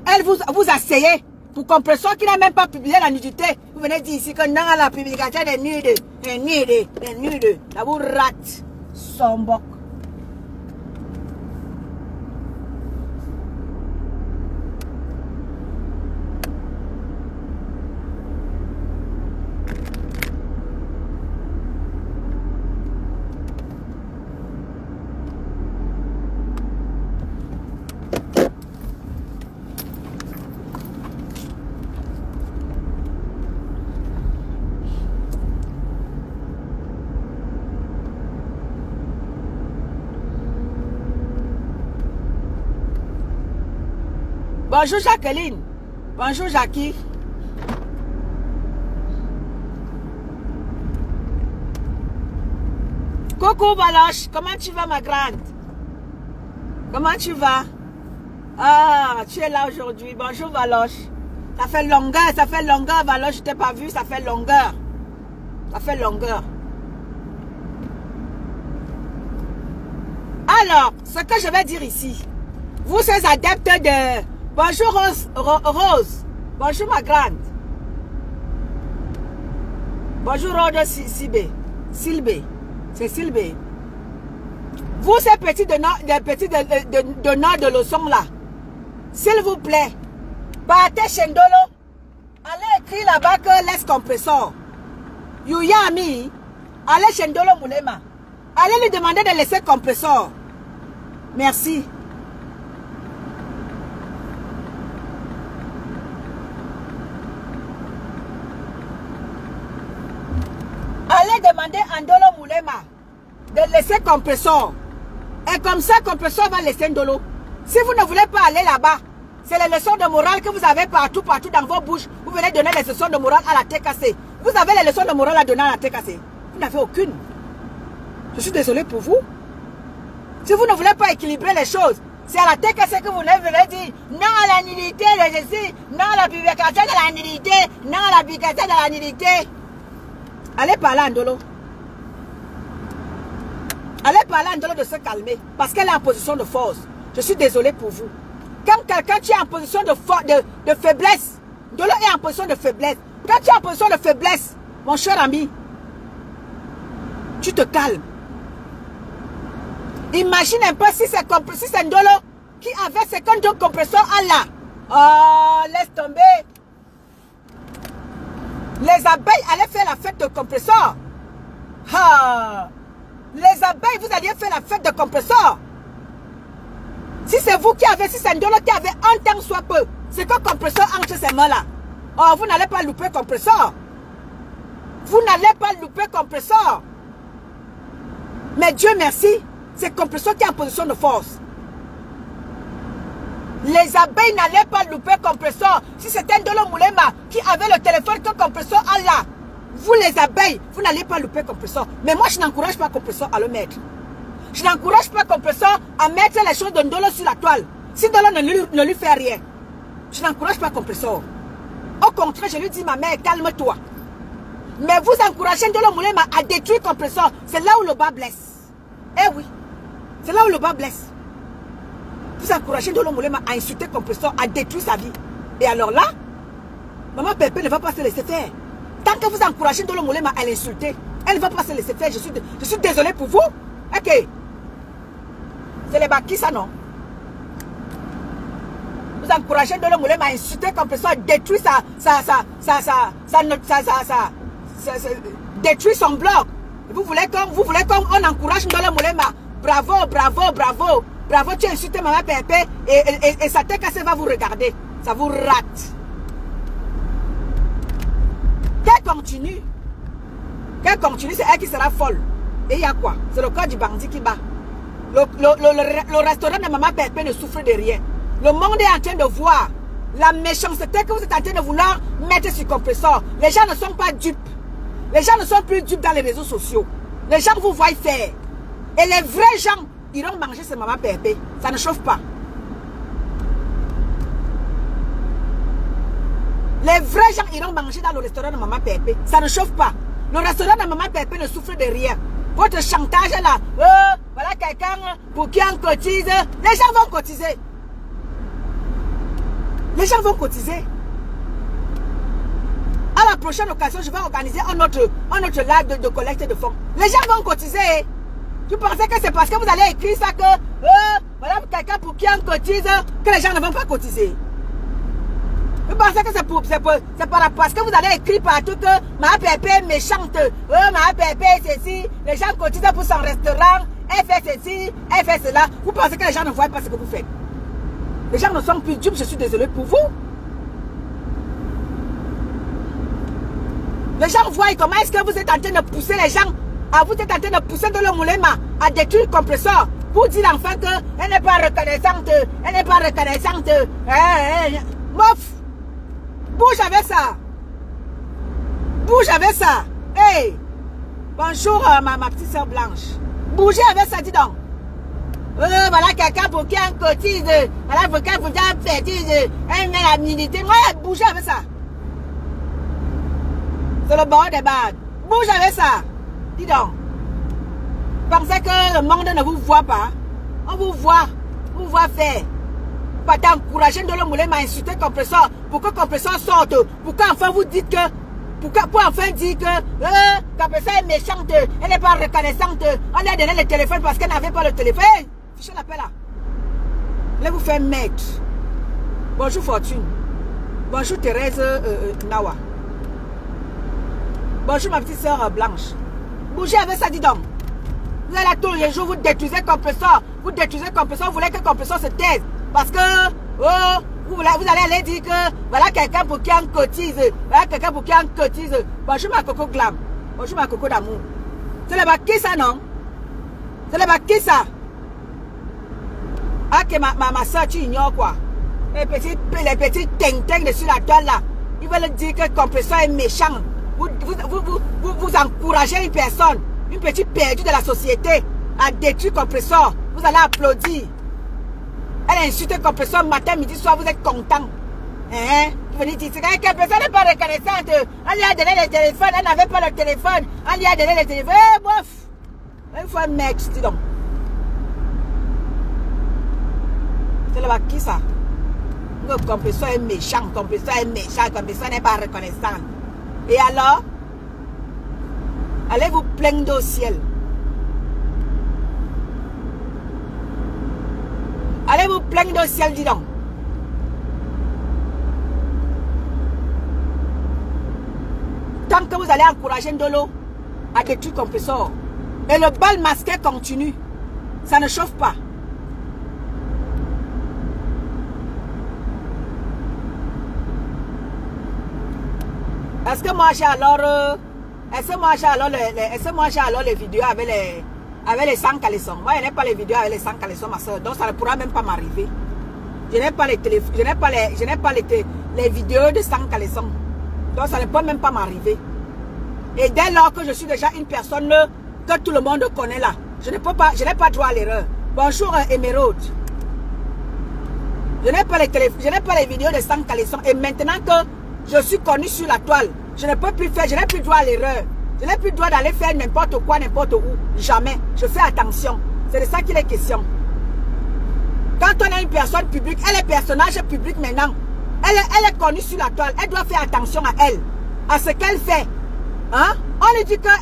elle, vous asseyez. Pour compresseur qui n'a même pas publié la nudité. Vous venez dire ici que non à la publication des nudes. Des nudes. Là vous rate. Somboc. Bonjour Jacqueline. Bonjour Jackie. Coucou Valoche, comment tu vas ma grande? Comment tu vas? Ah, tu es là aujourd'hui. Bonjour Valoche. Ça fait longueur Valoche, je t'ai pas vu, ça fait longueur. Ça fait longueur. Alors, ce que je vais dire ici, vous ces adeptes de... Bonjour Rose. Bonjour ma grande. Bonjour Rose Silbé. C'est Silbé. Vous ces petits donneurs de leçons là, s'il vous plaît, partez chez Ndolo. Allez écrire là-bas que laisse compresseur. Yuyami, allez chez Ndolo Moulema. Allez lui demander de laisser compresseur. Merci. Allez demander à Ndolo Moulema de laisser compresseur. Et comme ça, compresseur va laisser Ndolo. Si vous ne voulez pas aller là-bas, c'est les leçons de morale que vous avez partout dans vos bouches. Vous venez donner les leçons de morale à la TKC. Vous avez les leçons de morale à donner à la TKC. Vous n'avez aucune. Je suis désolé pour vous. Si vous ne voulez pas équilibrer les choses, c'est à la TKC que vous venez dire non à la nullité de Jésus, non à la publication de la nullité, non à la publication de la nullité. Allez parler à Ndolo. Allez parler à Ndolo de se calmer. Parce qu'elle est en position de force. Je suis désolé pour vous. Quand quelqu'un tu es en position de faiblesse, Ndolo est en position de faiblesse. Quand tu es en position de faiblesse, mon cher ami, tu te calmes. Imagine un peu si c'est Ndolo qui avait 52 compresseurs à là. Oh, laisse tomber. Les abeilles allaient faire la fête de compresseur. Ah. Les abeilles, vous alliez faire la fête de compresseur. Si c'est vous qui avez, si c'est Ndolo qui avait un temps soit peu, c'est que compresseur entre ces mains-là. Oh, vous n'allez pas louper compresseur. Vous n'allez pas louper compresseur. Mais Dieu merci, c'est compresseur qui est en position de force. Les abeilles n'allaient pas louper compresseur. Si c'était Ndolo Moulema qui avait le téléphone que compresseur a là, vous les abeilles, vous n'allez pas louper compresseur. Mais moi, je n'encourage pas compresseur à le mettre. Je n'encourage pas compresseur à mettre les choses de Ndolo sur la toile. Si Ndolo ne lui fait rien, je n'encourage pas compresseur. Au contraire, je lui dis, ma mère, calme-toi. Mais vous encouragez Ndolo Moulema à détruire compresseur. C'est là où le bas blesse. Eh oui, c'est là où le bas blesse. Vous encouragez Ndolo Moulema à insulter compresseur, à détruire sa vie. Et alors là, maman Pépé ne va pas se laisser faire. Tant que vous encouragez Ndolo Moulema à l'insulter, elle ne va pas se laisser faire. Je suis désolé pour vous. Ok. C'est les bakis, ça non? Vous encouragez Ndolo Moulema à insulter compresseur, à détruire détruire son blog. Vous voulez qu'on encourage Ndolo Moulema. Bravo, bravo, bravo. Bravo, tu as insulté maman Pépé et sa TKC va vous regarder. Ça vous rate. Qu'elle continue, c'est elle qui sera folle. Et il y a quoi? C'est le corps du bandit qui bat. Le restaurant de maman Pépé ne souffre de rien. Le monde est en train de voir la méchanceté que vous êtes en train de vouloir mettre sur compresseur. Les gens ne sont pas dupes. Les gens ne sont plus dupes dans les réseaux sociaux. Les gens vous voient faire. Et les vrais gens iront manger ce maman Pépé. Ça ne chauffe pas. Les vrais gens iront manger dans le restaurant de maman Pépé. Ça ne chauffe pas. Le restaurant de maman Pépé ne souffre de rien. Votre chantage là, voilà quelqu'un pour qui on cotise. Les gens vont cotiser. Les gens vont cotiser. À la prochaine occasion, je vais organiser un autre live de collecte de fonds. Les gens vont cotiser. Tu pensais que c'est parce que vous allez écrire ça que voilà quelqu'un pour qui on cotise que les gens ne vont pas cotiser. Vous pensez que c'est parce que vous allez écrire partout que ma Pépé est méchante, ma Pépé est ceci, les gens cotisent pour son restaurant, elle fait ceci, elle fait cela. Vous pensez que les gens ne voient pas ce que vous faites. Les gens ne sont plus dupes, je suis désolé pour vous. Les gens voient comment est-ce que vous êtes en train de pousser les gens, vous êtes en train de pousser Ndolo Moulema à détruire le compresseur Pour dire enfin qu'elle n'est pas reconnaissante. Elle n'est pas reconnaissante. Mof. Bouge avec ça. Bouge avec ça. Hey. Bonjour ma petite soeur blanche. Bougez avec ça, dis donc. Voilà quelqu'un pour qui on cotise. Voilà pour quelqu'un pour qui on fétise. Elle met la milité. Moi, bougez avec ça. C'est le bord des balles. Bouge avec ça. Dis donc. Pensez que le monde ne vous voit pas. On vous voit. On vous voit faire. Pas t'encourager de le moulin m'a insulté compresseur. Pourquoi compresseur sorte? Pourquoi enfin vous dites que. Pour enfin dire que compresseur est méchante. Elle n'est pas reconnaissante. On lui a donné le téléphone parce qu'elle n'avait pas le téléphone. Fichez l'appel là. Allez vous faire mettre. Bonjour Fortune. Bonjour Thérèse Nawa. Bonjour ma petite soeur blanche. Bougez avec ça, dis donc. Vous allez tous les jours, vous détruisez compresseur. Vous détruisez compresseur, vous voulez que compresseur se taise. Parce que, vous allez aller dire que, voilà quelqu'un pour qui on cotise. Voilà quelqu'un pour qui on cotise. Bonjour ma coco glam. Bonjour ma coco d'amour. C'est le bac qui ça, non? C'est le bac qui ça? Ah, que ma soeur, tu ignores quoi? Les petits ting-ting dessus la toile là. Ils veulent dire que compresseur est méchant. Vous encouragez une personne, une petite perdue de la société, à détruire compresseur. Vous allez applaudir. Elle a insulté compresseur matin, midi, soir, vous êtes content. Hein? Vous venez dire que compresseur n'est pas reconnaissante. On lui a donné le téléphone, elle n'avait pas le téléphone. On lui a donné le téléphone. Bof! Il faut un mec, dis donc. C'est le qui ça? Le compresseur est méchant, compresseur n'est pas reconnaissant. Et alors, allez vous plaindre au ciel. Allez vous plaindre au ciel, dis donc. Tant que vous allez encourager Ndolo à détruire compresseur, et le bal masqué continue, ça ne chauffe pas. Est-ce que moi j'ai alors les vidéos avec les 100 caleçons? Moi je n'ai pas les vidéos avec les 100 caleçons, ma soeur, donc ça ne pourra même pas m'arriver. Je n'ai pas les vidéos de 100 caleçons, donc ça ne peut même pas m'arriver. Et dès lors que je suis déjà une personne que tout le monde connaît là, je n'ai pas droit à l'erreur. Bonjour Émeraude. Je n'ai pas les vidéos de 100 caleçons, et maintenant que je suis connu sur la toile, je ne peux plus faire, je n'ai plus droit à l'erreur. Je n'ai plus droit d'aller faire n'importe quoi, n'importe où. Jamais. Je fais attention. C'est de ça qu'il est question. Quand on a une personne publique, elle est personnage public maintenant. Elle est connue sur la toile. Elle doit faire attention à elle. À ce qu'elle fait. Hein? On lui dit qu'elle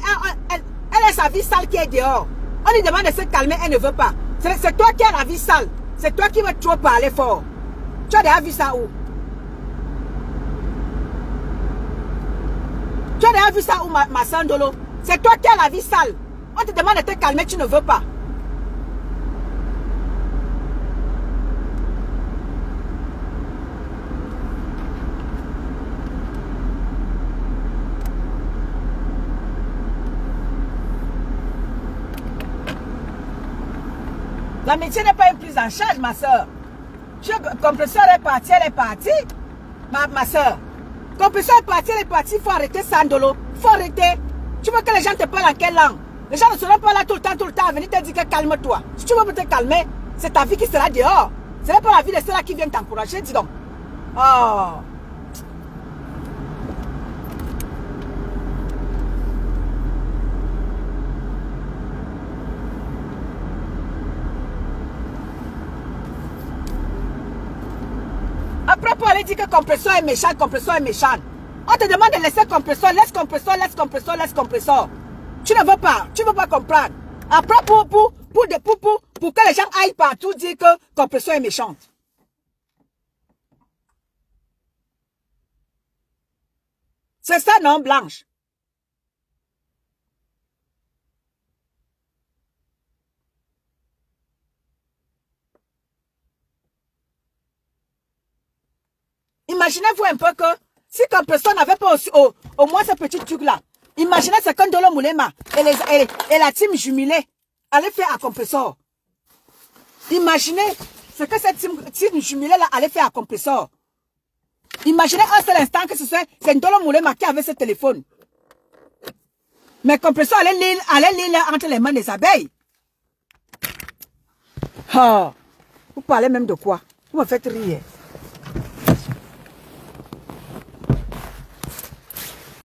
a sa vie sale qui est dehors. On lui demande de se calmer, elle ne veut pas. C'est toi qui as la vie sale. C'est toi qui veux trop parler fort. Tu as déjà vu ça où? Tu as déjà vu ça où, ma soeur Ndolo? C'est toi qui as la vie sale. On te demande de te calmer, tu ne veux pas. L'amitié n'est pas une prise en charge, ma soeur. Compresseur est parti, elle est partie. Ma soeur. Compresseur est parti, elle est partie. Il faut arrêter ça, Ndolo. Il faut arrêter. Tu veux que les gens te parlent en quelle langue? Les gens ne seront pas là tout le temps à venir te dire que calme-toi. Si tu veux te calmer, c'est ta vie qui sera dehors. Ce n'est pas la vie de ceux-là qui viennent t'encourager, dis donc. Oh. Après, pour aller dire que compresseur est méchant, compresseur est méchant. On te demande de laisser compresseur, laisse compresseur, laisse compresseur, laisse compresseur. Tu ne veux pas comprendre. Après, pour que les gens aillent partout dire que compresseur est méchante. C'est ça, non, Blanche? Imaginez-vous un peu que si compresseur n'avait pas aussi, au moins ce petit truc-là, imaginez ce que Ndolo Moulema et la team jumelée allaient faire à compresseur. Imaginez ce que cette team jumelée-là allait faire à compresseur. Imaginez un seul instant que c'est Ndolo Moulema qui avait ce téléphone. Mais compresseur allait lire entre les mains des abeilles. Oh, vous parlez même de quoi? Vous me faites rire.